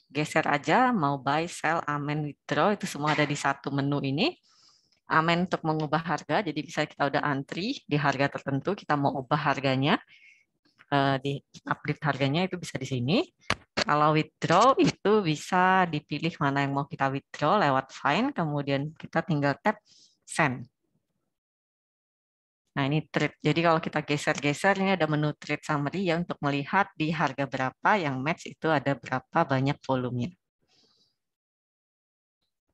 geser aja mau buy, sell, amend, withdraw, itu semua ada di satu menu ini. Amend untuk mengubah harga, jadi bisa kita udah antri di harga tertentu, kita mau ubah harganya, di update harganya itu bisa di sini. Kalau withdraw itu bisa dipilih mana yang mau kita withdraw lewat find, kemudian kita tinggal tap send. Nah, ini trade. Jadi kalau kita geser-geser, ini ada menu trade summary ya untuk melihat di harga berapa yang match itu ada berapa banyak volumenya.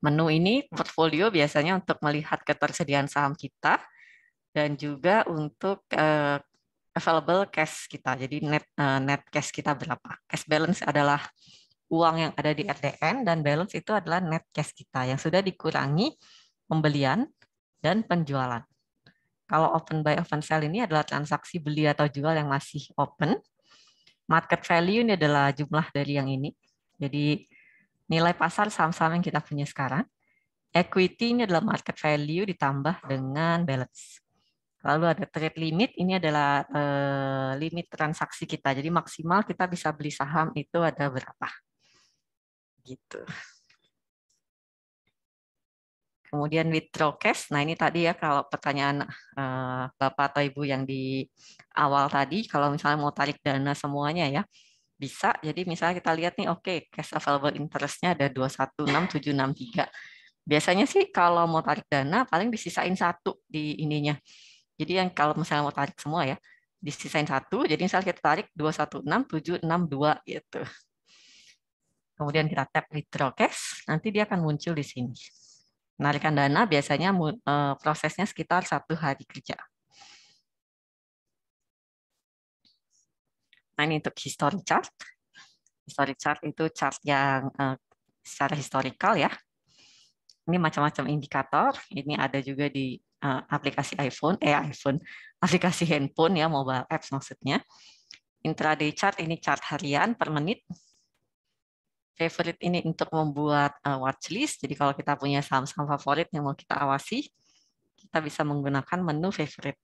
Menu ini portfolio biasanya untuk melihat ketersediaan saham kita dan juga untuk available cash kita. Jadi net cash kita berapa. Cash balance adalah uang yang ada di RDN dan balance itu adalah net cash kita yang sudah dikurangi pembelian dan penjualan. Kalau open buy, open sell ini adalah transaksi beli atau jual yang masih open. Market value ini adalah jumlah dari yang ini. Jadi nilai pasar saham-saham yang kita punya sekarang. Equity ini adalah market value ditambah dengan balance. Lalu ada trade limit, ini adalah limit transaksi kita. Jadi maksimal kita bisa beli saham itu ada berapa. Gitu. Kemudian withdraw cash, nah ini tadi ya kalau pertanyaan Bapak atau Ibu yang di awal tadi, kalau misalnya mau tarik dana semuanya ya, bisa. Jadi misalnya kita lihat nih, oke, cash available interest-nya ada 216763. Biasanya sih kalau mau tarik dana paling disisain satu di ininya. Jadi yang kalau misalnya mau tarik semua ya, disisain satu, jadi misalnya kita tarik 216762 gitu. Kemudian kita tap withdraw cash, nanti dia akan muncul di sini. Penarikan dana biasanya prosesnya sekitar 1 hari kerja. Nah ini untuk history chart. History chart itu chart yang secara historical ya. Ini macam-macam indikator. Ini ada juga di aplikasi iPhone, aplikasi handphone ya, mobile apps maksudnya. Intraday chart ini chart harian per menit. Favorite ini untuk membuat watchlist. Jadi kalau kita punya saham-saham favorit yang mau kita awasi, kita bisa menggunakan menu favorite.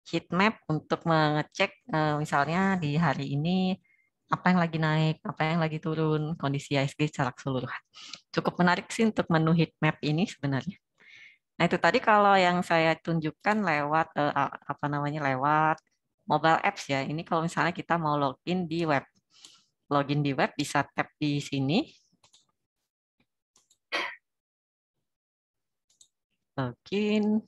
Heat map untuk mengecek misalnya di hari ini apa yang lagi naik, apa yang lagi turun, kondisi ISG secara keseluruhan. Cukup menarik sih untuk menu heat map ini sebenarnya. Nah itu tadi kalau yang saya tunjukkan lewat apa namanya lewat mobile apps ya. Ini kalau misalnya kita mau login di web, bisa tap di sini, login.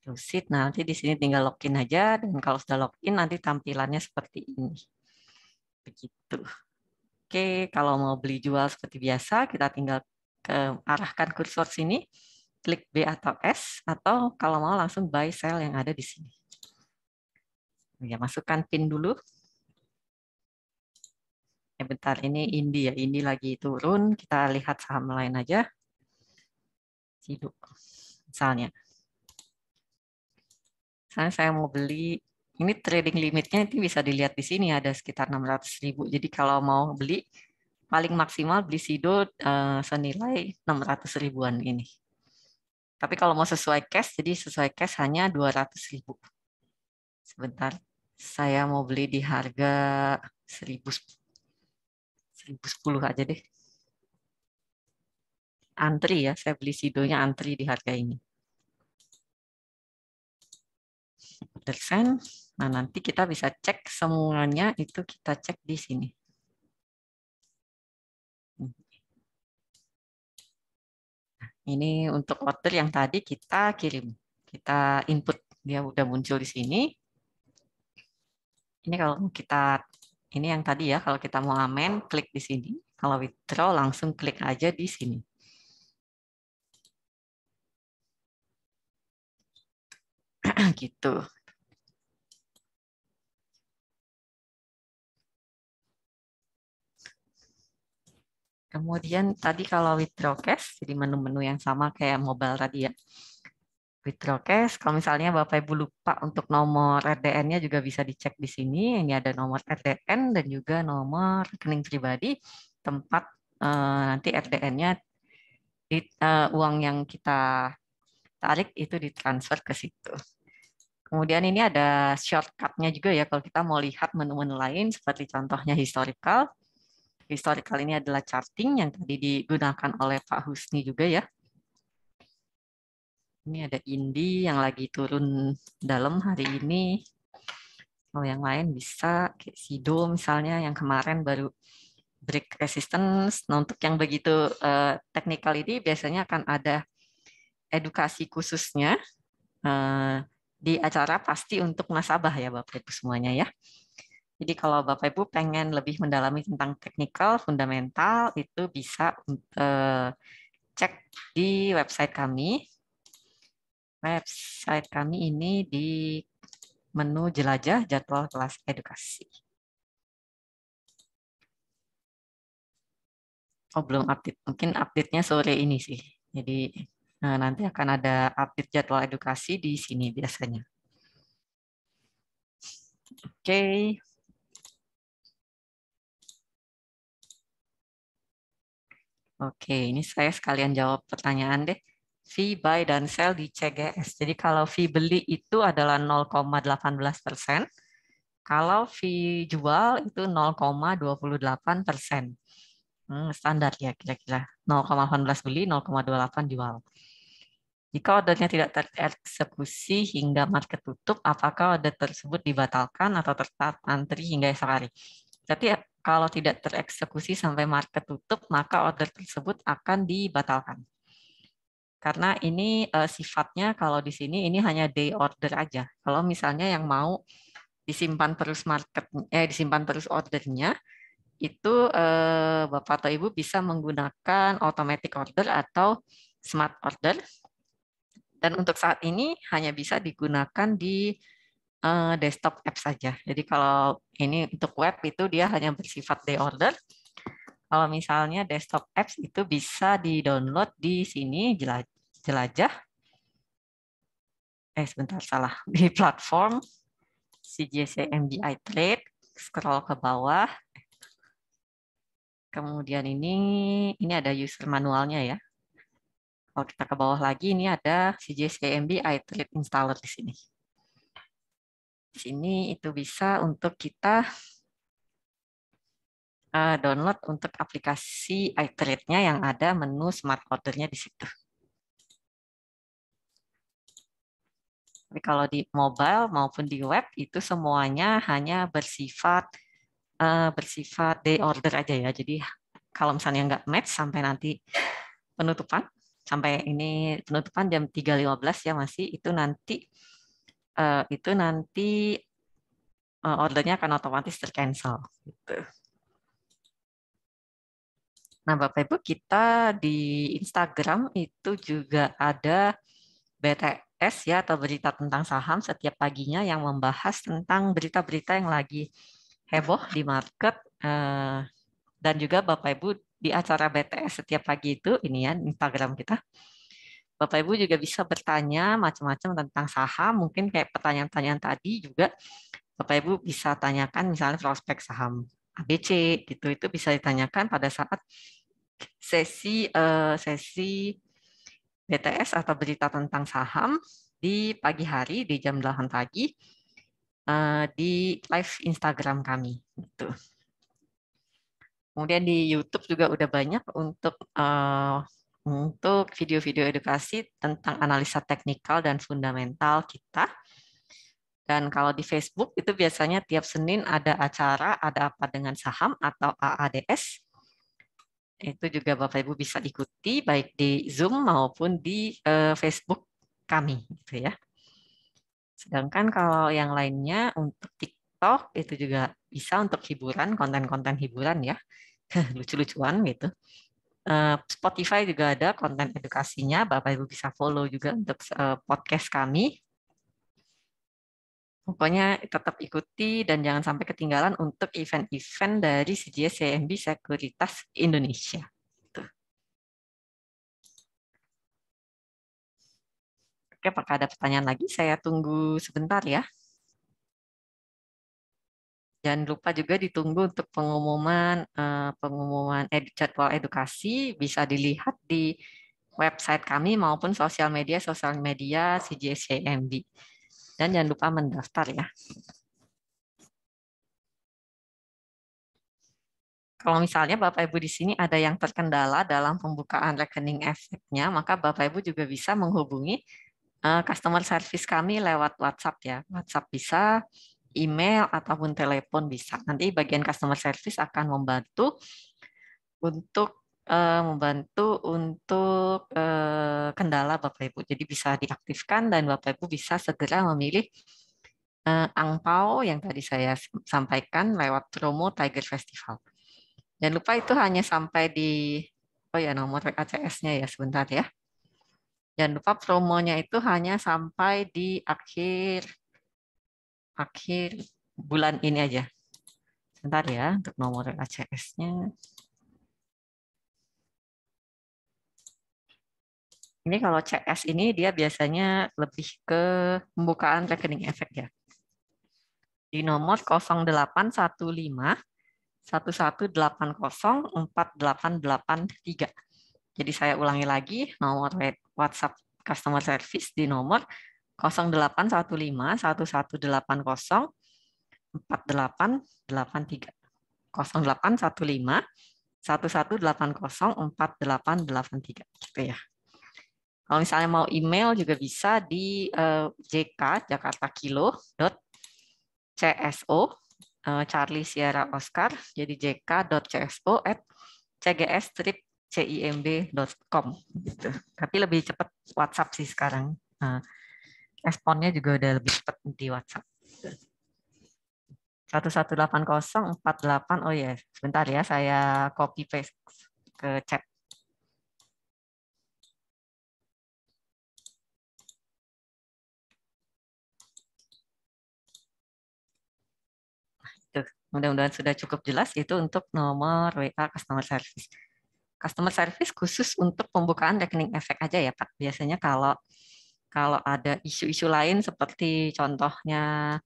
Proceed. Nah, nanti di sini tinggal login aja, dan kalau sudah login nanti tampilannya seperti ini. Begitu. Oke, kalau mau beli jual seperti biasa, kita tinggal arahkan kursor sini, klik B atau S, atau kalau mau langsung buy sell yang ada di sini. Ya, masukkan PIN dulu. Bentar, ini Indi ya, Indi lagi turun. Kita lihat saham lain aja. Sidu, misalnya. Saya mau beli, ini trading limitnya itu bisa dilihat di sini ada sekitar 600.000. Jadi kalau mau beli, paling maksimal beli Sido senilai 600 ribuan ini. Tapi kalau mau sesuai cash, jadi sesuai cash hanya 200.000. Sebentar, saya mau beli di harga 1010 aja deh. Antri ya, saya beli Sidonya antri di harga ini. Persen. Nah, nanti kita bisa cek semuanya, itu kita cek di sini. Ini untuk order yang tadi kita kirim. Kita input, dia udah muncul di sini. Ini kalau kita, ini yang tadi ya, kalau kita mau amen, klik di sini. Kalau withdraw, langsung klik aja di sini. Gitu. Kemudian tadi kalau withdraw cash, jadi menu-menu yang sama kayak mobile tadi ya. Withdraw cash, kalau misalnya Bapak Ibu lupa untuk nomor RDN-nya juga bisa dicek di sini. Ini ada nomor RDN dan juga nomor rekening pribadi, tempat nanti RDN-nya uang yang kita tarik itu ditransfer ke situ. Kemudian ini ada shortcut-nya juga ya kalau kita mau lihat menu-menu lain seperti contohnya historical. Historical ini adalah charting yang tadi digunakan oleh Pak Husni juga ya. Ini ada Indi yang lagi turun dalam hari ini. Kalau yang lain bisa kayak Sido misalnya yang kemarin baru break resistance. Nah, untuk yang begitu teknikal ini biasanya akan ada edukasi khususnya di acara pasti untuk nasabah ya Bapak Ibu semuanya ya. Jadi kalau Bapak Ibu pengen lebih mendalami tentang teknikal, fundamental, itu bisa cek di website kami. Website kami ini di menu jelajah jadwal kelas edukasi. Oh, belum update. Mungkin update-nya sore ini sih. Jadi nanti akan ada update jadwal edukasi di sini biasanya. Oke. Oke, ini saya sekalian jawab pertanyaan deh. Fee buy dan sell di CGS. Jadi kalau fee beli itu adalah 0,18%. Kalau fee jual itu 0,28%. Standar ya kira-kira. 0,18 beli, 0,28 jual. Jika ordernya tidak tereksekusi hingga market tutup, apakah order tersebut dibatalkan atau tetap antri hingga esok hari? Jadi kalau tidak tereksekusi sampai market tutup, maka order tersebut akan dibatalkan. Karena ini sifatnya kalau di sini ini hanya day order aja. Kalau misalnya yang mau disimpan terus disimpan terus ordernya, itu Bapak atau Ibu bisa menggunakan automatic order atau smart order. Dan untuk saat ini hanya bisa digunakan di desktop app saja. Jadi kalau ini untuk web itu dia hanya bersifat day order. Kalau misalnya desktop apps itu bisa di-download di sini jelajah. Sebentar salah. Di platform CGC MGI Trade, scroll ke bawah. Kemudian ini ada user manualnya ya. Kalau kita ke bawah lagi ini ada CGC MGI Trade installer di sini. Di sini itu bisa untuk kita download untuk aplikasi iTrade-nya yang ada menu smart order-nya di situ. Tapi kalau di mobile maupun di web itu semuanya hanya bersifat day order aja ya. Jadi kalau misalnya nggak match sampai nanti penutupan, sampai ini penutupan jam 3.15 ya masih, itu nanti ordernya akan otomatis tercancel. Gitu. Nah, Bapak Ibu, kita di Instagram itu juga ada BTS ya, atau berita tentang saham setiap paginya yang membahas tentang berita-berita yang lagi heboh di market. Dan juga Bapak Ibu di acara BTS setiap pagi itu, ini ya Instagram kita, Bapak Ibu juga bisa bertanya macam-macam tentang saham, mungkin kayak pertanyaan-pertanyaan tadi juga Bapak Ibu bisa tanyakan misalnya prospek saham ABC gitu, itu bisa ditanyakan pada saat sesi BTS atau berita tentang saham di pagi hari di jam 8 pagi di live Instagram kami gitu. Kemudian di YouTube juga udah banyak untuk video-video edukasi tentang analisa teknikal dan fundamental kita. Dan kalau di Facebook itu biasanya tiap Senin ada acara, ada apa dengan saham atau AADS. Itu juga Bapak Ibu bisa ikuti baik di Zoom maupun di Facebook kami gitu ya. Sedangkan kalau yang lainnya untuk TikTok itu juga bisa untuk hiburan, konten-konten hiburan ya, lucu-lucuan gitu. Spotify juga ada konten edukasinya, Bapak Ibu bisa follow juga untuk podcast kami. Pokoknya tetap ikuti dan jangan sampai ketinggalan untuk event-event dari CGS CIMB Sekuritas Indonesia. Oke, apakah ada pertanyaan lagi? Saya tunggu sebentar ya. Jangan lupa juga ditunggu untuk pengumuman jadwal edukasi bisa dilihat di website kami maupun sosial media CGS CIMB. Dan jangan lupa mendaftar ya. Kalau misalnya Bapak Ibu di sini ada yang terkendala dalam pembukaan rekening efeknya, maka Bapak Ibu juga bisa menghubungi customer service kami lewat WhatsApp ya. WhatsApp bisa, email ataupun telepon bisa. Nanti bagian customer service akan untuk kendala Bapak Ibu. Jadi bisa diaktifkan dan Bapak Ibu bisa segera memilih angpau yang tadi saya sampaikan lewat promo Tiger Festival. Jangan lupa itu hanya sampai di, oh ya nomor ACS-nya ya sebentar ya. Jangan lupa promonya itu hanya sampai di akhir bulan ini aja. Sebentar ya untuk nomor ACS-nya. Ini kalau CS ini dia biasanya lebih ke pembukaan rekening efek ya. Di nomor 0815 11804883. Jadi saya ulangi lagi nomor WhatsApp customer service di nomor 0815 11804883. 0815 11804883 gitu ya. Kalau misalnya mau email juga bisa di JK Jakarta Kilo .cso Charlie Sierra Oscar jadi jk.cso@cgs-cimb.com gitu. Tapi lebih cepat WhatsApp sih sekarang. Responnya juga udah lebih cepat di WhatsApp. 118048. Oh ya, sebentar ya saya copy paste ke chat. Mudah-mudahan sudah cukup jelas itu untuk nomor WA customer service. Customer service khusus untuk pembukaan rekening efek aja ya Pak. Biasanya kalau ada isu-isu lain seperti contohnya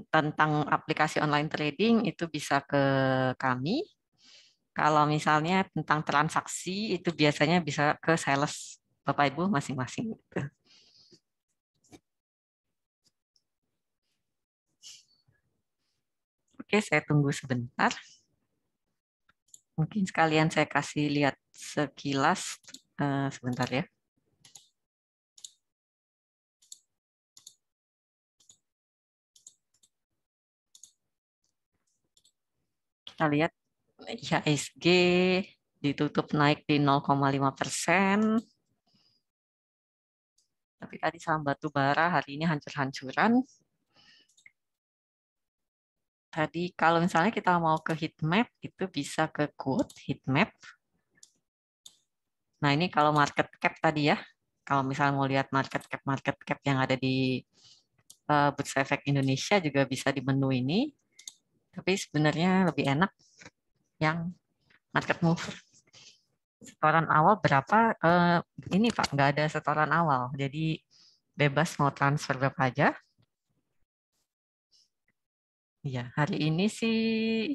tentang aplikasi online trading itu bisa ke kami. Kalau misalnya tentang transaksi itu biasanya bisa ke sales Bapak Ibu masing-masing. Oke, saya tunggu sebentar. Mungkin sekalian saya kasih lihat sekilas sebentar ya. Kita lihat IHSG ditutup naik di 0,5%. Tapi tadi saham batu bara hari ini hancur-hancuran. Tadi kalau misalnya kita mau ke heat map, itu bisa ke quote heat map. Nah ini kalau market cap tadi ya. Kalau misalnya mau lihat market cap yang ada di Bursa Efek Indonesia juga bisa di menu ini. Tapi sebenarnya lebih enak yang market move. Setoran awal berapa? Ini Pak, nggak ada setoran awal. Jadi bebas mau transfer berapa aja. Iya, hari ini sih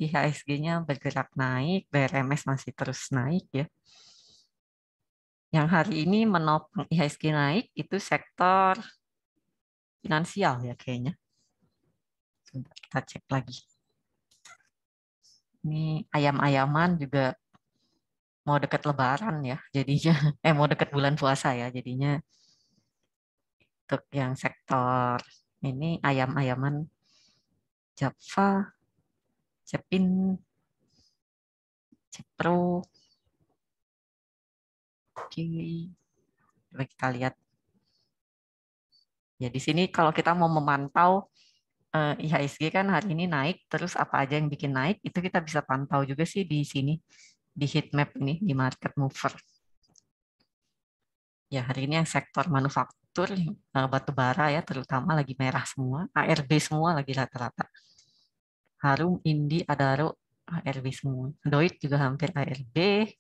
IHSG-nya bergerak naik, BRMS masih terus naik ya. Yang hari ini menopang IHSG naik itu sektor finansial ya kayaknya. Sebentar, kita cek lagi. Ini ayam-ayaman juga mau dekat Lebaran ya, jadinya mau dekat bulan puasa ya, jadinya untuk yang sektor ini ayam-ayaman Java, Cepin, Cepro, oke. Coba kita lihat. Ya di sini kalau kita mau memantau IHSG kan hari ini naik, terus apa aja yang bikin naik itu kita bisa pantau juga sih di sini di heat map ini di market mover. Ya hari ini yang sektor manufaktur batu bara ya terutama lagi merah semua, ARB semua lagi rata-rata. Harum, Indi, Adaro, ARB semua. Doit juga hampir ARB.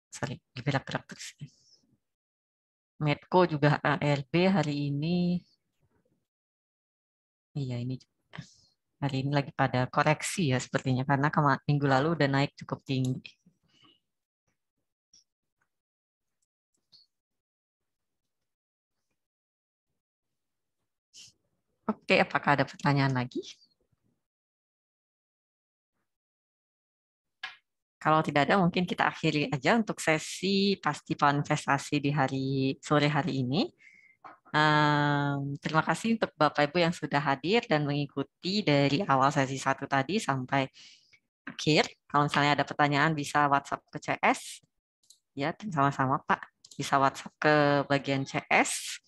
Sorry, gerak-gerak terus. Medco juga ARB hari ini. Iya ini hari ini lagi pada koreksi ya sepertinya karena minggu lalu udah naik cukup tinggi. Oke, apakah ada pertanyaan lagi? Kalau tidak ada, mungkin kita akhiri aja untuk sesi pasti Pak investasi di sore hari ini. Terima kasih untuk Bapak Ibu yang sudah hadir dan mengikuti dari awal sesi 1 tadi sampai akhir. Kalau misalnya ada pertanyaan bisa WhatsApp ke CS. Ya, sama-sama Pak. Bisa WhatsApp ke bagian CS.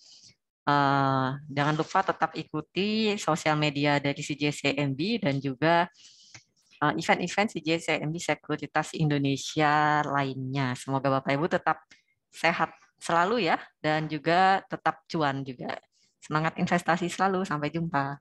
Jangan lupa tetap ikuti sosial media dari CJCMB dan juga event-event CJCMB Sekuritas Indonesia lainnya. Semoga Bapak Ibu tetap sehat selalu ya dan juga tetap cuan juga. Semangat investasi selalu. Sampai jumpa.